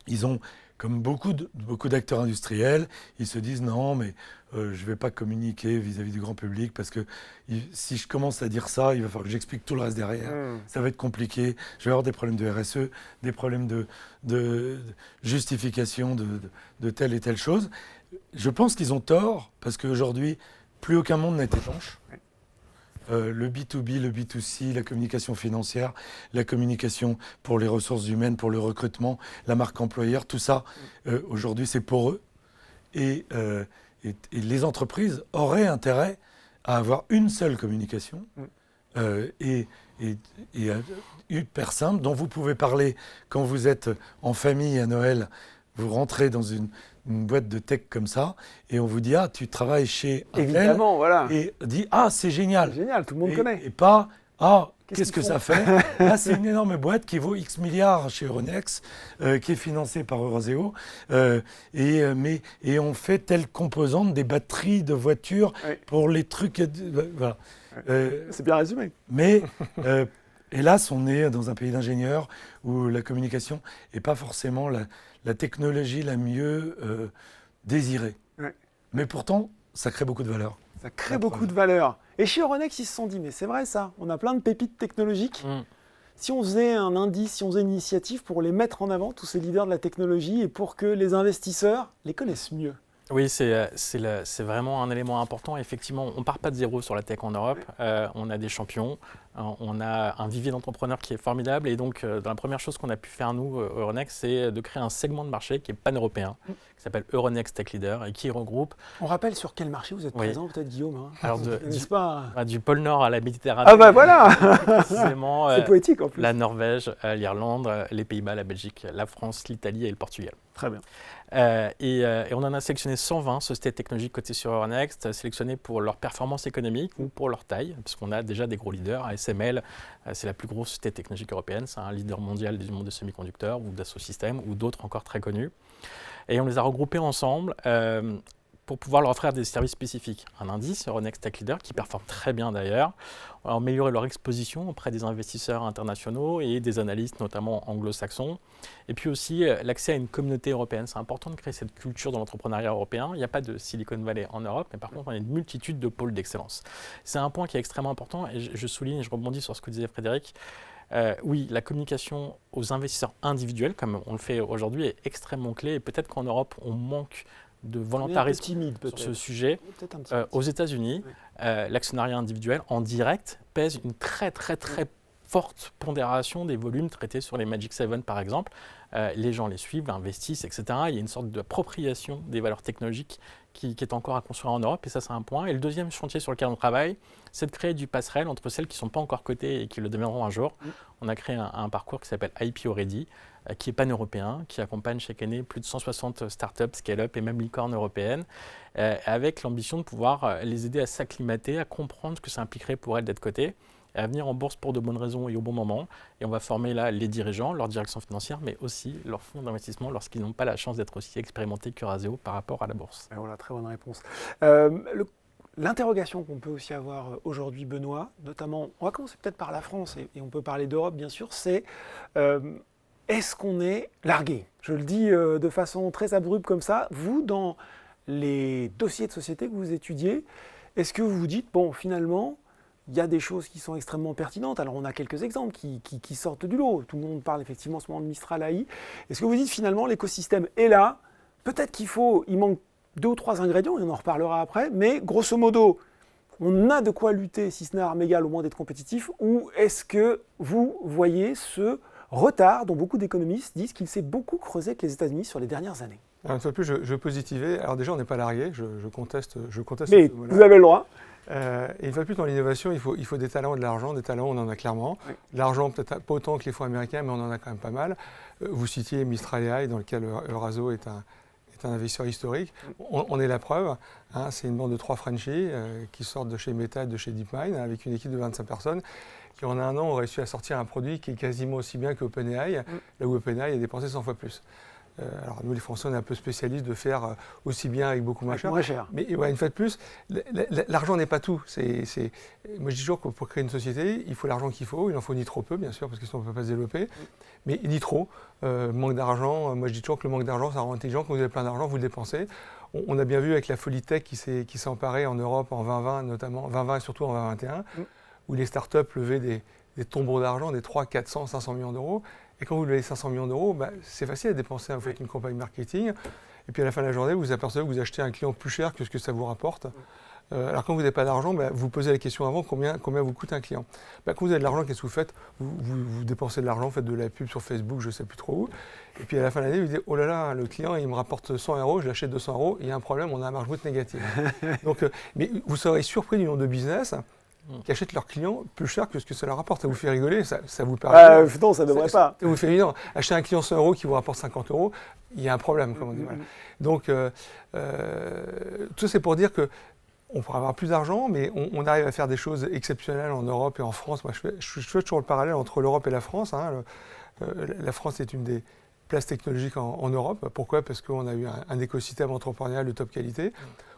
Ils ont, comme beaucoup d'acteurs industriels, ils se disent non, mais je ne vais pas communiquer vis-à-vis du grand public parce que si je commence à dire ça, il va falloir que j'explique tout le reste derrière. Ça va être compliqué. Je vais avoir des problèmes de RSE, des problèmes de justification de telle et telle chose. Je pense qu'ils ont tort parce qu'aujourd'hui, plus aucun monde n'est étanche. Le B2B, le B2C, la communication financière, la communication pour les ressources humaines, pour le recrutement, la marque employeur, tout ça, aujourd'hui, c'est pour eux. Et les entreprises auraient intérêt à avoir une seule communication et hyper simple, dont vous pouvez parler quand vous êtes en famille à Noël. Vous rentrez dans une boîte de tech comme ça, et on vous dit « Ah, tu travailles chez Apple ». Évidemment, voilà. Et dit « Ah, c'est génial ». C'est génial, tout le monde connaît. Et pas « Ah, qu'est-ce que ça fait ?» Ah, c'est une énorme boîte qui vaut X milliards chez Euronext, qui est financée par Euraseo, et on fait telle composante des batteries de voitures pour les trucs… Voilà. C'est bien résumé. Mais… hélas, on est dans un pays d'ingénieurs où la communication n'est pas forcément la technologie la mieux désirée. Mais pourtant, ça crée beaucoup de valeur. Ça crée beaucoup de valeur. Et chez Euronext, ils se sont dit, mais c'est vrai ça, on a plein de pépites technologiques. Si on faisait un indice, si on faisait une initiative pour les mettre en avant, tous ces leaders de la technologie, et pour que les investisseurs les connaissent mieux. Oui, c'est vraiment un élément important. Effectivement, on ne part pas de zéro sur la tech en Europe. On a des champions. On a un vivier d'entrepreneurs qui est formidable et donc dans la première chose qu'on a pu faire nous, Euronext, c'est de créer un segment de marché qui est pan-européen, qui s'appelle Euronext Tech Leader et qui regroupe... On rappelle sur quel marché vous êtes présent, peut-être Guillaume, hein. Alors du pôle Nord à la Méditerranée. Ah bah voilà. Précisément, c'est poétique en plus. La Norvège, l'Irlande, les Pays-Bas, la Belgique, la France, l'Italie et le Portugal. Très bien. Et on en a sélectionné 120 sociétés technologiques cotées sur Euronext, sélectionnées pour leur performance économique ou pour leur taille, puisqu'on a déjà des gros leaders. ASML, c'est la plus grosse société technologique européenne, c'est un leader mondial du monde des semi-conducteurs ou Dassault Systèmes ou d'autres encore très connus. Et on les a regroupés ensemble pour pouvoir leur offrir des services spécifiques. Un indice, Euronext Tech Leader, qui performe très bien d'ailleurs, améliorer leur exposition auprès des investisseurs internationaux et des analystes, notamment anglo-saxons. Et puis aussi l'accès à une communauté européenne. C'est important de créer cette culture dans l'entrepreneuriat européen. Il n'y a pas de Silicon Valley en Europe, mais par contre, on a une multitude de pôles d'excellence. C'est un point qui est extrêmement important et je souligne, je rebondis sur ce que disait Frédéric. Oui, la communication aux investisseurs individuels, comme on le fait aujourd'hui, est extrêmement clé. Et peut-être qu'en Europe, on manque de volontarisme timide, sur ce sujet. Aux États-Unis, l'actionnariat individuel en direct pèse une très forte pondération des volumes traités sur les Magic 7 par exemple. Les gens les suivent, investissent, etc. Il y a une sorte d'appropriation des valeurs technologiques qui est encore à construire en Europe et ça c'est un point. Et le deuxième chantier sur lequel on travaille, c'est de créer du passerelle entre celles qui ne sont pas encore cotées et qui le deviendront un jour. On a créé un parcours qui s'appelle IPO Ready, qui est pan-européen, qui accompagne chaque année plus de 160 startups, scale-up et même licornes européennes, avec l'ambition de pouvoir les aider à s'acclimater, à comprendre ce que ça impliquerait pour elles d'être cotées, à venir en bourse pour de bonnes raisons et au bon moment. Et on va former là les dirigeants, leur direction financière, mais aussi leurs fonds d'investissement lorsqu'ils n'ont pas la chance d'être aussi expérimentés qu'Eurazeo par rapport à la bourse. Et voilà, très bonne réponse. L'interrogation qu'on peut aussi avoir aujourd'hui, Benoît, notamment, on va commencer peut-être par la France et on peut parler d'Europe bien sûr, c'est est-ce qu'on est largué? Je le dis de façon très abrupte comme ça. Vous, dans les dossiers de société que vous étudiez, est-ce que vous vous dites, bon, finalement, il y a des choses qui sont extrêmement pertinentes. Alors, on a quelques exemples qui sortent du lot. Tout le monde parle effectivement en ce moment de Mistral AI. Est-ce que vous dites, finalement, l'écosystème est là? Peut-être il manque 2 ou 3 ingrédients, et on en reparlera après, mais grosso modo, on a de quoi lutter, si ce n'est arme égale, au moins d'être compétitif, ou est-ce que vous voyez ce retard dont beaucoup d'économistes disent qu'il s'est beaucoup creusé avec les États-Unis sur les dernières années? Alors, une fois de plus, je positivais. Alors déjà, on n'est pas largué, je conteste. Mais vous avez le droit. Et une fois de plus, dans l'innovation, il faut des talents et de l'argent. Des talents, on en a clairement. Oui. L'argent, peut-être pas autant que les fonds américains, mais on en a quand même pas mal. Vous citiez Mistral AI, dans lequel Eurazeo est un investisseur historique. On est la preuve. Hein, c'est une bande de 3 Frenchies qui sortent de chez Meta, de chez DeepMind, avec une équipe de 25 personnes, qui en un an ont réussi à sortir un produit qui est quasiment aussi bien qu'OpenAI, là où OpenAI a dépensé 100 fois plus. Alors nous, les Français, on est un peu spécialistes de faire aussi bien avec beaucoup moins cher. Mais ouais, une fois de plus, l'argent n'est pas tout. Moi, je dis toujours que pour créer une société, il faut l'argent qu'il faut. Il en faut ni trop peu, bien sûr, parce que sinon on ne peut pas se développer. Mais ni trop. Manque d'argent. Moi, je dis toujours que le manque d'argent, ça rend intelligent. Quand vous avez plein d'argent, vous le dépensez. On a bien vu avec la folie tech qui s'est emparée en Europe en 2020, notamment 2020 et surtout en 2021, où les startups levaient des tombeaux d'argent, des 300, 400, 500 millions d'euros. Et quand vous levez 500 millions d'euros, c'est facile à dépenser. Vous faites une campagne marketing. Et puis à la fin de la journée, vous vous apercevez que vous achetez un client plus cher que ce que ça vous rapporte. Alors quand vous n'avez pas d'argent, vous posez la question avant, combien vous coûte un client? Quand vous avez de l'argent, qu'est-ce que vous faites? Vous dépensez de l'argent, vous faites de la pub sur Facebook, je ne sais plus trop où. Et puis à la fin de l'année, vous dites, oh là là, le client, il me rapporte 100 euros, je l'achète 200 euros, il y a un problème, on a un marge brute négative. Donc, mais vous serez surpris du nombre de business qui achètent leurs clients plus cher que ce que ça leur rapporte. Ça vous fait rigoler, ça vous paraît... non, ça ne devrait pas. Ça vous fait évident. Acheter un client 100 euros qui vous rapporte 50 euros, il y a un problème, comme on dit. Voilà. Donc, tout ça, c'est pour dire qu'on pourra avoir plus d'argent, mais on arrive à faire des choses exceptionnelles en Europe et en France. Moi, je fais toujours le parallèle entre l'Europe et la France. Hein. La France est une des places technologiques en Europe. Pourquoi? Parce qu'on a eu un écosystème entrepreneurial de top qualité.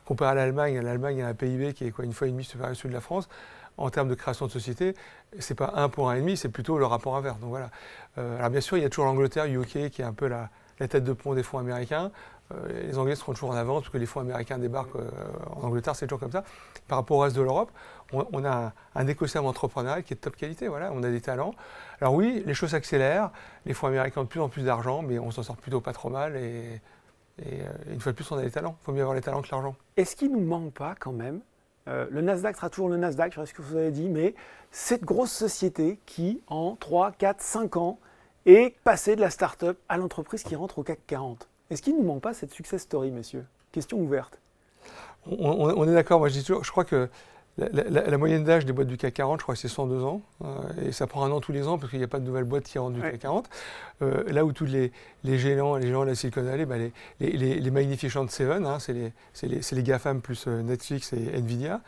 Comparé à l'Allemagne a un PIB qui est une fois et demi supérieur à celui de la France. En termes de création de société, c'est pas 1 pour 1,5, c'est plutôt le rapport inverse. Donc voilà. Alors bien sûr, il y a toujours l'Angleterre, UK, qui est un peu la tête de pont des fonds américains. Les Anglais seront toujours en avance parce que les fonds américains débarquent en Angleterre, c'est toujours comme ça. Par rapport au reste de l'Europe, on a un écosystème entrepreneurial qui est de top qualité. Voilà, on a des talents. Alors oui, les choses s'accélèrent. Les fonds américains ont de plus en plus d'argent, mais on s'en sort plutôt pas trop mal. Et une fois de plus, on a des talents. Il faut mieux avoir les talents que l'argent. Est-ce qu'il ne nous manque pas quand même le Nasdaq sera toujours le Nasdaq, je sais ce que vous avez dit, mais cette grosse société qui, en 3, 4, 5 ans, est passée de la start-up à l'entreprise qui rentre au CAC 40. Est-ce qu'il ne nous manque pas cette success story, messieurs? Question ouverte. On est d'accord, moi je dis toujours, je crois que la moyenne d'âge des boîtes du CAC 40, je crois que c'est 102 ans, et ça prend un an tous les ans parce qu'il n'y a pas de nouvelles boîtes qui rentrent du CAC 40. Là où tous les géants de la Silicon Valley, les Magnificent Seven, c'est les GAFAM plus Netflix et Nvidia.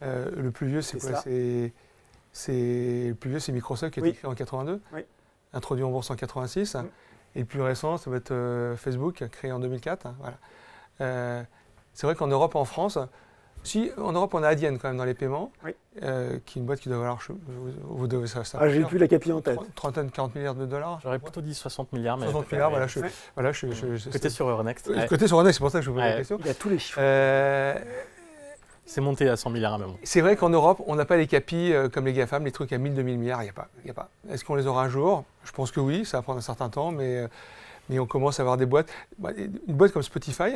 Le plus vieux, c'est quoi? Le plus vieux, c'est Microsoft qui a été créé en 82, introduit en bourse en 86. Et le plus récent, ça va être Facebook, créé en 2004. Voilà. C'est vrai qu'en Europe, en France, en Europe, on a Adyen quand même dans les paiements, qui est une boîte qui doit valoir, vous devez ça. J'ai plus la capille en tête. 30-40 milliards de dollars. J'aurais plutôt dit 60 milliards. Mais 60 milliards, voilà. Côté sur Euronext. Côté sur Euronext, c'est pour ça que je vous pose la question. Il y a tous les chiffres. C'est monté à 100 milliards à même. C'est vrai qu'en Europe, on n'a pas les capis comme les GAFAM, les trucs à 1000-2000 milliards, il n'y a pas. Est-ce qu'on les aura un jour? Je pense que oui, ça va prendre un certain temps, mais on commence à avoir des boîtes. Une boîte comme Spotify,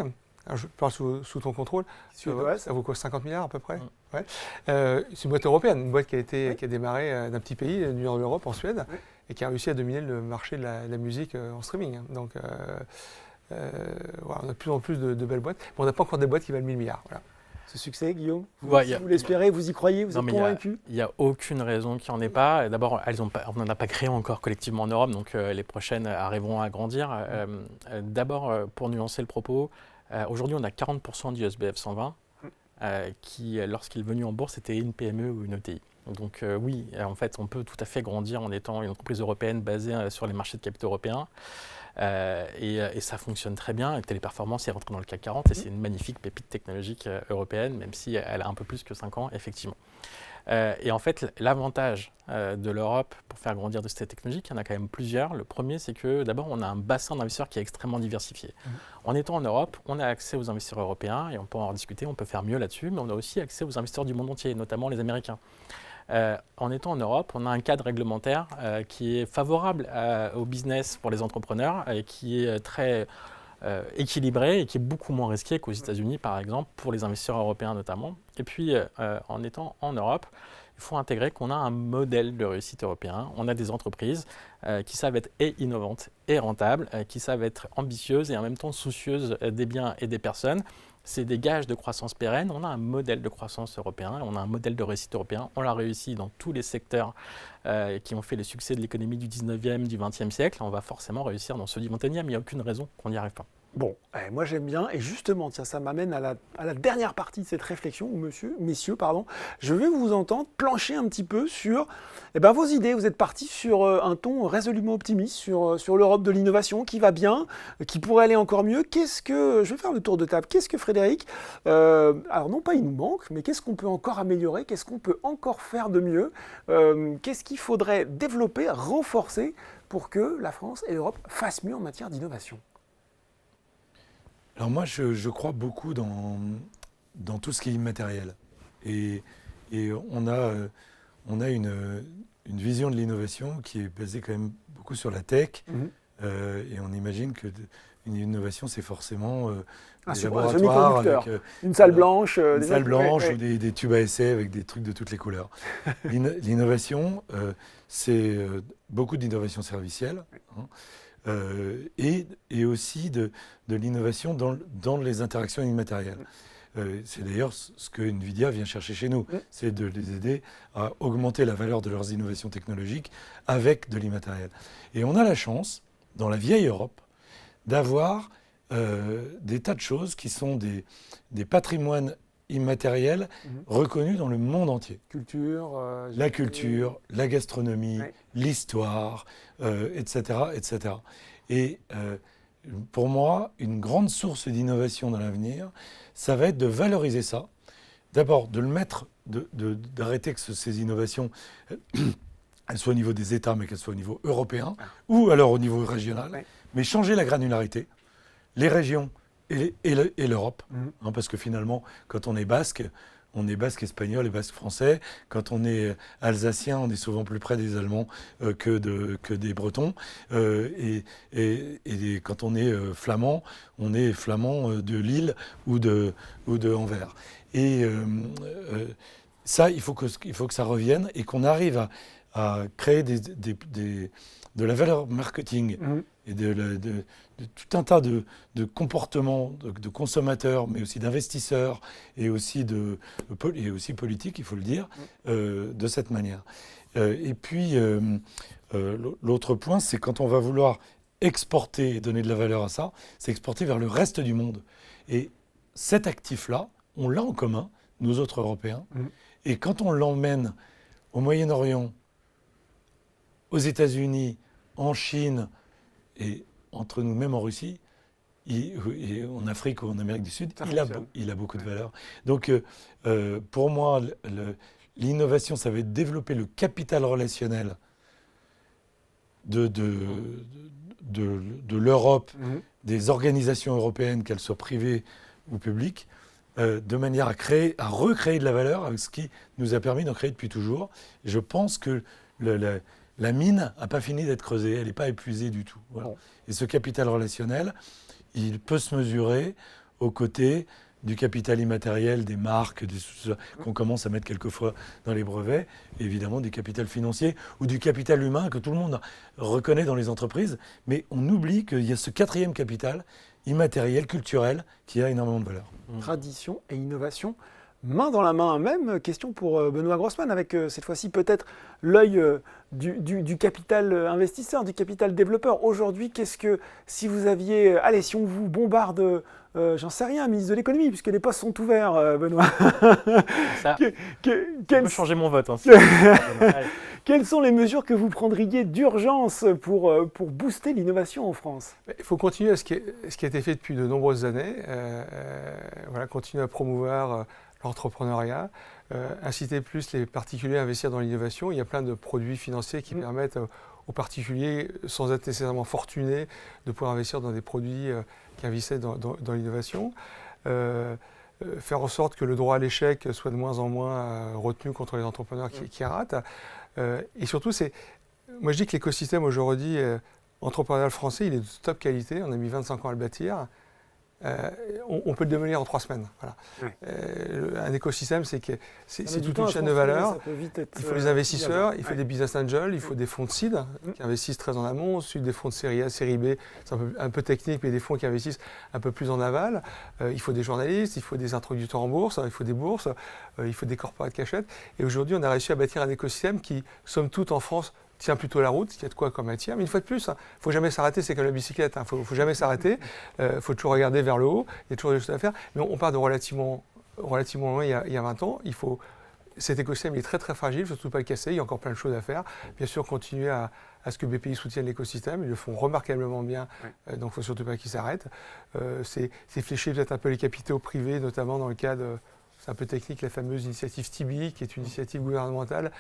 alors je parle sous ton contrôle, ça vaut quoi, 50 milliards à peu près? C'est une boîte européenne, une boîte qui a démarré d'un petit pays du nord de l'Europe, en Suède, et qui a réussi à dominer le marché de la musique en streaming. Donc on a de plus en plus de belles boîtes, mais on n'a pas encore des boîtes qui valent 1000 milliards. Voilà. Ce succès, Guillaume, vous l'espérez, vous y croyez, vous êtes convaincu? Il n'y a aucune raison qu'il n'y en ait pas. D'abord, on n'en a pas créé encore collectivement en Europe, donc les prochaines arriveront à grandir. D'abord, pour nuancer le propos, aujourd'hui, on a 40% du SBF 120 qui, lorsqu'il est venu en bourse, était une PME ou une ETI. Donc oui, en fait, on peut tout à fait grandir en étant une entreprise européenne basée sur les marchés de capitaux européens. Et ça fonctionne très bien. Et Téléperformance est rentrée dans le CAC 40 et c'est une magnifique pépite technologique européenne, même si elle a un peu plus que 5 ans, effectivement. Et en fait, l'avantage de l'Europe pour faire grandir de cette technologie, il y en a quand même plusieurs. Le premier, c'est que d'abord, on a un bassin d'investisseurs qui est extrêmement diversifié. En étant en Europe, on a accès aux investisseurs européens et on peut en discuter, on peut faire mieux là-dessus, mais on a aussi accès aux investisseurs du monde entier, notamment les Américains. En étant en Europe, on a un cadre réglementaire qui est favorable au business pour les entrepreneurs et qui est très équilibré et qui est beaucoup moins risqué qu'aux États-Unis, par exemple, pour les investisseurs européens notamment. Et puis, en étant en Europe, il faut intégrer qu'on a un modèle de réussite européen. On a des entreprises qui savent être et innovantes et rentables, qui savent être ambitieuses et en même temps soucieuses des biens et des personnes. C'est des gages de croissance pérenne. On a un modèle de croissance européen, on a un modèle de réussite européen. On l'a réussi dans tous les secteurs qui ont fait le succès de l'économie du 19e, du 20e siècle. On va forcément réussir dans ceux du 21e. Il n'y a aucune raison qu'on n'y arrive pas. Bon, moi j'aime bien, et justement, tiens, ça m'amène à la dernière partie de cette réflexion, où messieurs, je vais vous entendre plancher un petit peu sur vos idées. Vous êtes partis sur un ton résolument optimiste, sur l'Europe de l'innovation qui va bien, qui pourrait aller encore mieux. Je vais faire le tour de table. Qu'est-ce que Frédéric, alors non pas il nous manque, mais qu'est-ce qu'on peut encore améliorer? Qu'est-ce qu'on peut encore faire de mieux? Qu'est-ce qu'il faudrait développer, renforcer pour que la France et l'Europe fassent mieux en matière d'innovation? Alors moi, je crois beaucoup dans tout ce qui est immatériel. Et on a une vision de l'innovation qui est basée quand même beaucoup sur la tech. Et on imagine qu'une innovation, c'est forcément des laboratoires avec une salle blanche, ou des tubes à essai avec des trucs de toutes les couleurs. L'innovation, c'est beaucoup d'innovation servicielle. Et aussi de l'innovation dans les interactions immatérielles. C'est d'ailleurs ce que Nvidia vient chercher chez nous, c'est de les aider à augmenter la valeur de leurs innovations technologiques avec de l'immatériel. Et on a la chance, dans la vieille Europe, d'avoir des tas de choses qui sont des patrimoines immatériels reconnus dans le monde entier. La culture, la gastronomie, l'histoire, etc., etc. Et pour moi, une grande source d'innovation dans l'avenir, ça va être de valoriser ça. D'abord, de le mettre, d'arrêter que ces innovations, elles soient au niveau des États, mais qu'elles soient au niveau européen, ou alors au niveau régional, mais changer la granularité. Les régions et l'Europe, parce que finalement, quand on est basque, on est basque espagnol et basque français. Quand on est alsacien, on est souvent plus près des Allemands que des Bretons. Et quand on est flamand, on est flamand de Lille ou de Anvers. Et ça, il faut que ça revienne et qu'on arrive à créer de la valeur marketing et de tout un tas de comportements de consommateurs, mais aussi d'investisseurs et aussi politiques, il faut le dire, de cette manière. Et puis, l'autre point, c'est quand on va vouloir exporter et donner de la valeur à ça, c'est exporter vers le reste du monde. Et cet actif-là, on l'a en commun, nous autres Européens. Et quand on l'emmène au Moyen-Orient, aux États-Unis, en Chine et entre nous, même en Russie, et en Afrique ou en Amérique du Sud, il a beaucoup de valeur. Donc, pour moi, l'innovation, ça va être développer le capital relationnel de l'Europe, des organisations européennes, qu'elles soient privées ou publiques, de manière à recréer de la valeur avec ce qui nous a permis d'en créer depuis toujours. Et je pense que la mine n'a pas fini d'être creusée, elle n'est pas épuisée du tout. Voilà. Et ce capital relationnel, il peut se mesurer aux côtés du capital immatériel, des marques, qu'on commence à mettre quelquefois dans les brevets, et évidemment du capital financier ou du capital humain que tout le monde reconnaît dans les entreprises. Mais on oublie qu'il y a ce quatrième capital immatériel, culturel, qui a énormément de valeur. Tradition et innovation, main dans la main. Même question pour Benoît Grossman, avec cette fois-ci peut-être l'œil du capital investisseur, du capital développeur. Aujourd'hui, qu'est-ce que, si vous aviez... Allez, si on vous bombarde, j'en sais rien, ministre de l'économie, puisque les postes sont ouverts, Benoît. Ça, je peux changer mon vote. Hein, quelles sont les mesures que vous prendriez d'urgence pour booster l'innovation en France ? Il faut continuer à ce qui a été fait depuis de nombreuses années. Continuer à promouvoir l'entrepreneuriat, inciter plus les particuliers à investir dans l'innovation. Il y a plein de produits financiers qui permettent aux particuliers, sans être nécessairement fortunés, de pouvoir investir dans des produits qui investissaient dans l'innovation. Faire en sorte que le droit à l'échec soit de moins en moins retenu contre les entrepreneurs qui ratent. Et surtout, moi je dis que l'écosystème aujourd'hui entrepreneurial français, il est de top qualité. On a mis 25 ans à le bâtir. On peut le devenir en 3 semaines. Voilà. Un écosystème, c'est toute une chaîne de valeur. Il faut les investisseurs, il faut des business angels, il faut des fonds de seed qui investissent très en amont, ensuite des fonds de série A, série B, c'est un peu technique, mais des fonds qui investissent un peu plus en aval. Il faut des journalistes, il faut des introducteurs en bourse, il faut des bourses, il faut des corporates qui achètent. Et aujourd'hui, on a réussi à bâtir un écosystème qui, somme toute, en France, tient plutôt la route, il y a de quoi comme matière, mais une fois de plus, il ne faut jamais s'arrêter, c'est comme la bicyclette, il ne faut jamais s'arrêter, il faut toujours regarder vers le haut, il y a toujours des choses à faire, mais on part de relativement loin il y a 20 ans, cet écosystème est très très fragile, il ne faut surtout pas le casser, il y a encore plein de choses à faire, bien sûr continuer à ce que BPI soutienne l'écosystème, ils le font remarquablement bien, donc il ne faut surtout pas qu'ils s'arrêtent, c'est flécher peut-être un peu les capitaux privés, notamment dans le cadre, c'est un peu technique, la fameuse initiative TIBI, qui est une initiative gouvernementale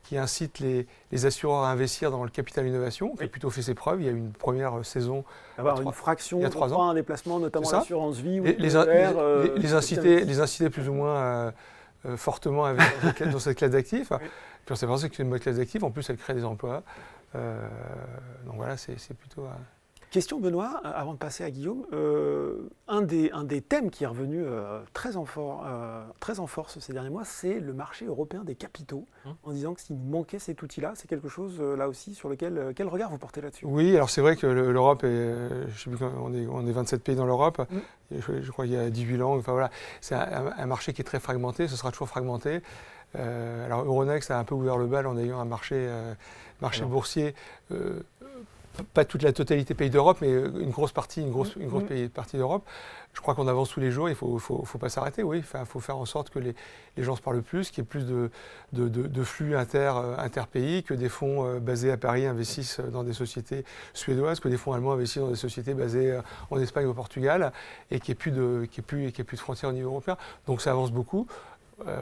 qui incite les assureurs à investir dans le capital innovation, qui a plutôt fait ses preuves. Il y a eu une première saison. Avoir une fraction, il y a 3 ans. Un déplacement, notamment l'assurance vie. Les inciter plus ou moins fortement à investir dans cette classe d'actifs. Puis on s'est pensé que c'est une bonne classe d'actifs. En plus, elle crée des emplois. Donc voilà, c'est plutôt... Question Benoît, avant de passer à Guillaume, un des thèmes qui est revenu très en force ces derniers mois, c'est le marché européen des capitaux, en disant que s'il manquait cet outil-là, c'est quelque chose là aussi sur lequel, quel regard vous portez là-dessus ? Oui, alors c'est vrai que l'Europe, je sais plus, on est 27 pays dans l'Europe, je crois qu'il y a 18 langues, enfin voilà, c'est un marché qui est très fragmenté, ce sera toujours fragmenté. Alors Euronext a un peu ouvert le bal en ayant un marché boursier. Pas toute la totalité pays d'Europe, mais une grosse partie d'Europe. Je crois qu'on avance tous les jours, il ne faut pas s'arrêter, oui. Il faut faire en sorte que les gens se parlent plus, qu'il y ait plus de flux interpays, que des fonds basés à Paris investissent dans des sociétés suédoises, que des fonds allemands investissent dans des sociétés basées en Espagne ou au Portugal, et qu'il n'y ait plus de frontières au niveau européen. Donc ça avance beaucoup.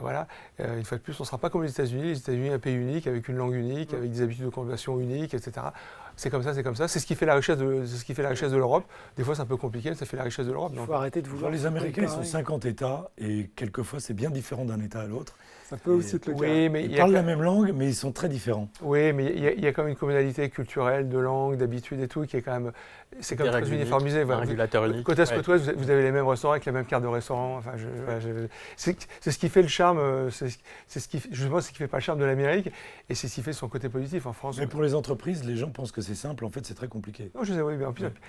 Voilà. Une fois de plus, on ne sera pas comme les États-Unis. Les États-Unis, un pays unique, avec une langue unique, avec des habitudes de conversation uniques, etc. C'est comme ça, c'est comme ça. C'est ce qui fait la richesse de l'Europe. Des fois, c'est un peu compliqué, mais ça fait la richesse de l'Europe. Il faut arrêter de vouloir. Les Américains, ils sont 50 États, et quelquefois, c'est bien différent d'un État à l'autre. Ça peut aussi être le cas. Oui, mais ils parlent la même langue, mais ils sont très différents. Oui, mais il y a quand même une communalité culturelle, de langue, d'habitude et tout, qui est quand même... C'est comme très uniformisé. Un régulateur unique. Côte Est, côte Ouest, vous avez les mêmes restaurants avec les mêmes cartes de restaurant. Enfin, c'est ce qui fait le charme, je pense, c'est ce qui fait pas le charme de l'Amérique, et c'est ce qui fait son côté positif en France. Mais pour les entreprises, les gens pensent que c'est simple, en fait c'est très compliqué. Non, je sais, oui, mais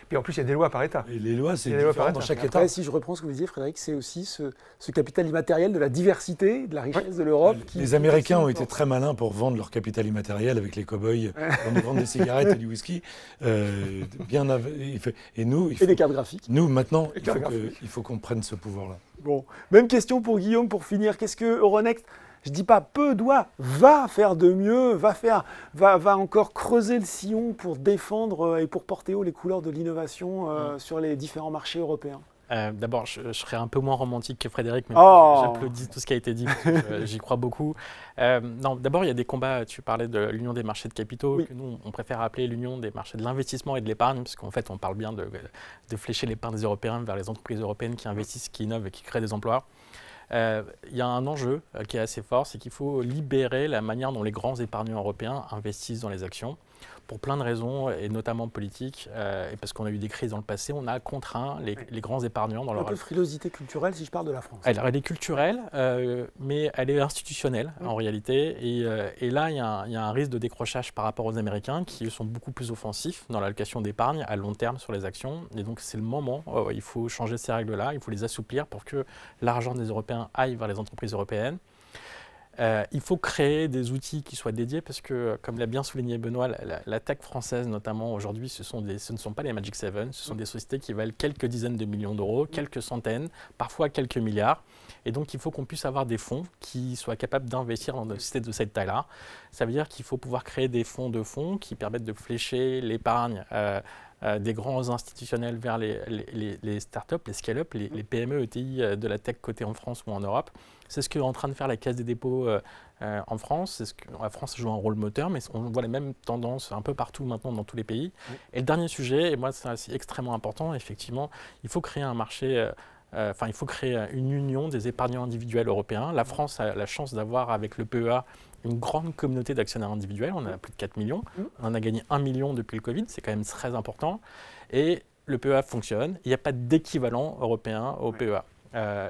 puis en plus il y a des lois par État. Et les lois, c'est différent dans chaque État. Après, si je reprends ce que vous disiez, Frédéric, c'est aussi ce capital immatériel de la diversité, de la richesse de l'Europe. Les Américains ont été très malins pour vendre leur capital immatériel avec les cow-boys, pour nous vendre des cigarettes et du whisky. Et nous, et des cartes graphiques. Nous, maintenant, il faut qu'on prenne ce pouvoir-là. Bon, même question pour Guillaume pour finir. Qu'est-ce que Euronext, je dis pas va faire de mieux, va encore creuser le sillon pour défendre et pour porter haut les couleurs de l'innovation sur les différents marchés européens? D'abord, je serais un peu moins romantique que Frédéric, mais j'applaudis tout ce qui a été dit, parce que j'y crois beaucoup. Non, d'abord, il y a des combats, tu parlais de l'union des marchés de capitaux, que nous, on préfère appeler l'union des marchés de l'investissement et de l'épargne, parce qu'en fait, on parle bien de flécher l'épargne des Européens vers les entreprises européennes qui investissent, qui innovent et qui créent des emplois. Il y a un enjeu qui est assez fort, c'est qu'il faut libérer la manière dont les grands épargnants européens investissent dans les actions. Pour plein de raisons, et notamment politiques, et parce qu'on a eu des crises dans le passé, on a contraint les grands épargnants dans leur... Un peu de frilosité culturelle si je parle de la France. Elle est culturelle, mais elle est institutionnelle en réalité. Et là, il y a un risque de décrochage par rapport aux Américains qui sont beaucoup plus offensifs dans l'allocation d'épargne à long terme sur les actions. Et donc c'est le moment, il faut changer ces règles-là, il faut les assouplir pour que l'argent des Européens aille vers les entreprises européennes. Il faut créer des outils qui soient dédiés parce que, comme l'a bien souligné Benoît, la tech française notamment aujourd'hui, ce ne sont pas les Magic Seven, ce sont des sociétés qui valent quelques dizaines de millions d'euros, quelques centaines, parfois quelques milliards. Et donc il faut qu'on puisse avoir des fonds qui soient capables d'investir dans des sociétés de cette taille-là. Ça veut dire qu'il faut pouvoir créer des fonds de fonds qui permettent de flécher l'épargne des grands institutionnels vers les startups, les scale-up, les PME, ETI de la tech cotée en France ou en Europe. C'est ce qu'est en train de faire la Caisse des dépôts en France. La France joue un rôle moteur, mais on voit les mêmes tendances un peu partout maintenant dans tous les pays. Et le dernier sujet, et moi c'est extrêmement important, effectivement, il faut créer un marché... il faut créer une union des épargnants individuels européens. La France a la chance d'avoir, avec le PEA, une grande communauté d'actionnaires individuels. On a plus de 4 millions. On en a gagné 1 million depuis le Covid. C'est quand même très important. Et le PEA fonctionne. Il n'y a pas d'équivalent européen au PEA.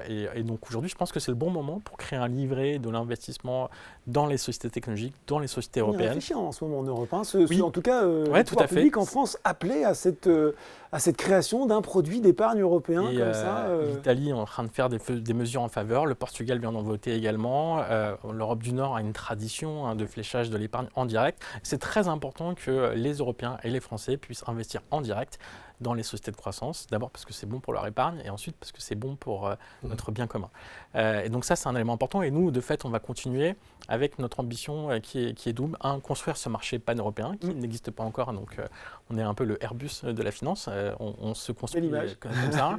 Et donc aujourd'hui, je pense que c'est le bon moment pour créer un livret de l'investissement dans les sociétés technologiques, dans les sociétés européennes. On y réfléchit en ce moment en Europe. En tout cas, le pouvoir public en France appelait à cette création d'un produit d'épargne européen comme ça. L'Italie est en train de faire des mesures en faveur. Le Portugal vient d'en voter également. L'Europe du Nord a une tradition de fléchage de l'épargne en direct. C'est très important que les Européens et les Français puissent investir en direct dans les sociétés de croissance, d'abord parce que c'est bon pour leur épargne et ensuite parce que c'est bon pour notre bien commun. Et donc ça, c'est un élément important. Et nous, de fait, on va continuer avec notre ambition qui est double. Un, construire ce marché pan-européen qui n'existe pas encore. Donc on est un peu le Airbus de la finance. On se construit comme ça.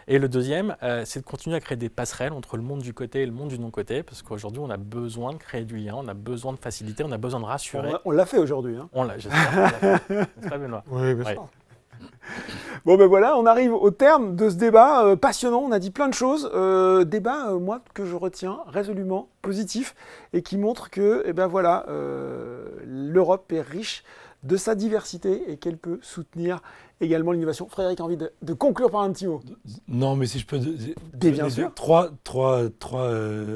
Et le deuxième, c'est de continuer à créer des passerelles entre le monde du côté et le monde du non-côté, parce qu'aujourd'hui, on a besoin de créer du lien, on a besoin de faciliter, on a besoin de rassurer. On l'a fait aujourd'hui. On l'a, j'espère. N'est-ce pas, Benoît? Oui, bien sûr. Bon ben voilà, on arrive au terme de ce débat passionnant, on a dit plein de choses. Débat, moi, que je retiens résolument positif et qui montre que l'Europe est riche de sa diversité et qu'elle peut soutenir également l'innovation. Frédéric a envie de conclure par un petit mot. Non, mais si je peux... Bien sûr. Trois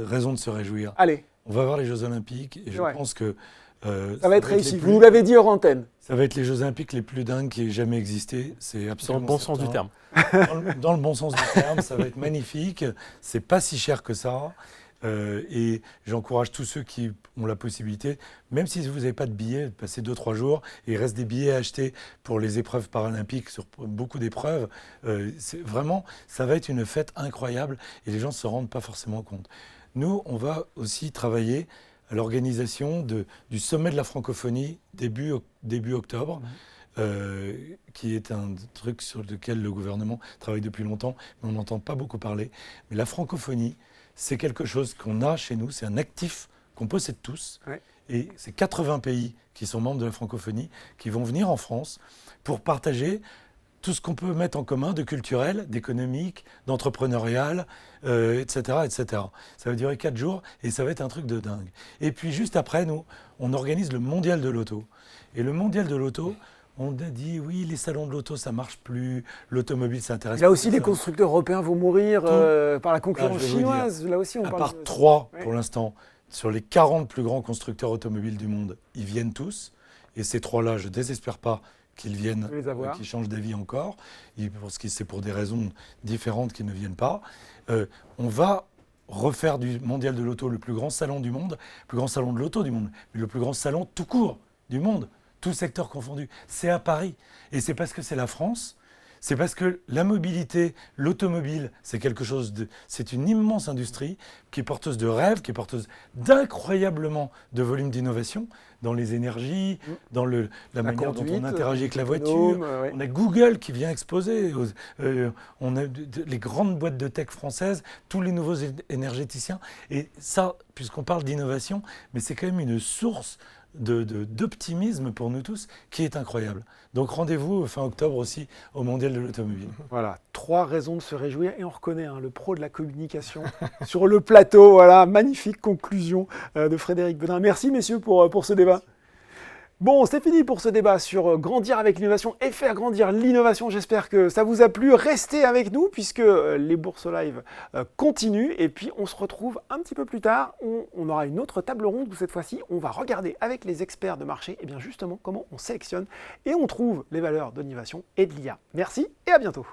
raisons de se réjouir. Allez. On va voir les Jeux Olympiques et je pense que... ça va être réussi. Vous nous l'avez dit hors antenne. Ça va être les Jeux Olympiques les plus dingues qui aient jamais existé. C'est absolument dans le bon sens du terme. Dans le bon sens du terme, ça va être magnifique. C'est pas si cher que ça. Et j'encourage tous ceux qui ont la possibilité, même si vous n'avez pas de billets, de passer 2-3 jours. Et il reste des billets à acheter pour les épreuves paralympiques, sur beaucoup d'épreuves. Vraiment, ça va être une fête incroyable et les gens ne se rendent pas forcément compte. Nous, on va aussi travailler à l'organisation du sommet de la francophonie début octobre, qui est un truc sur lequel le gouvernement travaille depuis longtemps, mais on n'entend pas beaucoup parler. Mais la francophonie, c'est quelque chose qu'on a chez nous, c'est un actif qu'on possède tous. Ouais. Et c'est 80 pays qui sont membres de la francophonie qui vont venir en France pour partager tout ce qu'on peut mettre en commun de culturel, d'économique, d'entrepreneurial, etc., etc. Ça va durer 4 jours et ça va être un truc de dingue. Et puis juste après, nous, on organise le mondial de l'auto. Et le mondial de l'auto, on a dit, oui, les salons de l'auto, ça marche plus, l'automobile, ça intéresse Là plus aussi, les personne. constructeurs européens vont mourir par la concurrence je vais vous chinoise. Là aussi, on À parle part de... 3 Ouais. pour l'instant, sur les 40 plus grands constructeurs automobiles du monde, ils viennent tous. Et ces 3-là, je ne désespère pas qu'ils viennent, Les avoir. qu'ils changent d'avis encore, parce que c'est pour des raisons différentes qu'ils ne viennent pas. On va refaire du mondial de l'auto le plus grand salon du monde, le plus grand salon de l'auto du monde, mais le plus grand salon tout court du monde, tout secteur confondu. C'est à Paris. Et c'est parce que c'est la France. C'est parce que la mobilité, l'automobile, c'est quelque chose de... C'est une immense industrie qui est porteuse de rêves, qui est porteuse d'incroyablement de volume d'innovation dans les énergies, dans la manière dont on interagit avec la voiture. Ouais. On a Google qui vient exposer. On a les grandes boîtes de tech françaises, tous les nouveaux énergéticiens. Et ça, puisqu'on parle d'innovation, mais c'est quand même une source d'optimisme pour nous tous qui est incroyable. Donc rendez-vous fin octobre aussi au Mondial de l'automobile. Voilà, 3 raisons de se réjouir et on reconnaît le pro de la communication sur le plateau. Voilà, magnifique conclusion de Frédéric Bedin. Merci messieurs pour ce débat. Bon, c'est fini pour ce débat sur grandir avec l'innovation et faire grandir l'innovation. J'espère que ça vous a plu. Restez avec nous puisque les bourses live continuent. Et puis, on se retrouve un petit peu plus tard. On aura une autre table ronde où cette fois-ci, on va regarder avec les experts de marché et bien justement comment on sélectionne et on trouve les valeurs de l'innovation et de l'IA. Merci et à bientôt.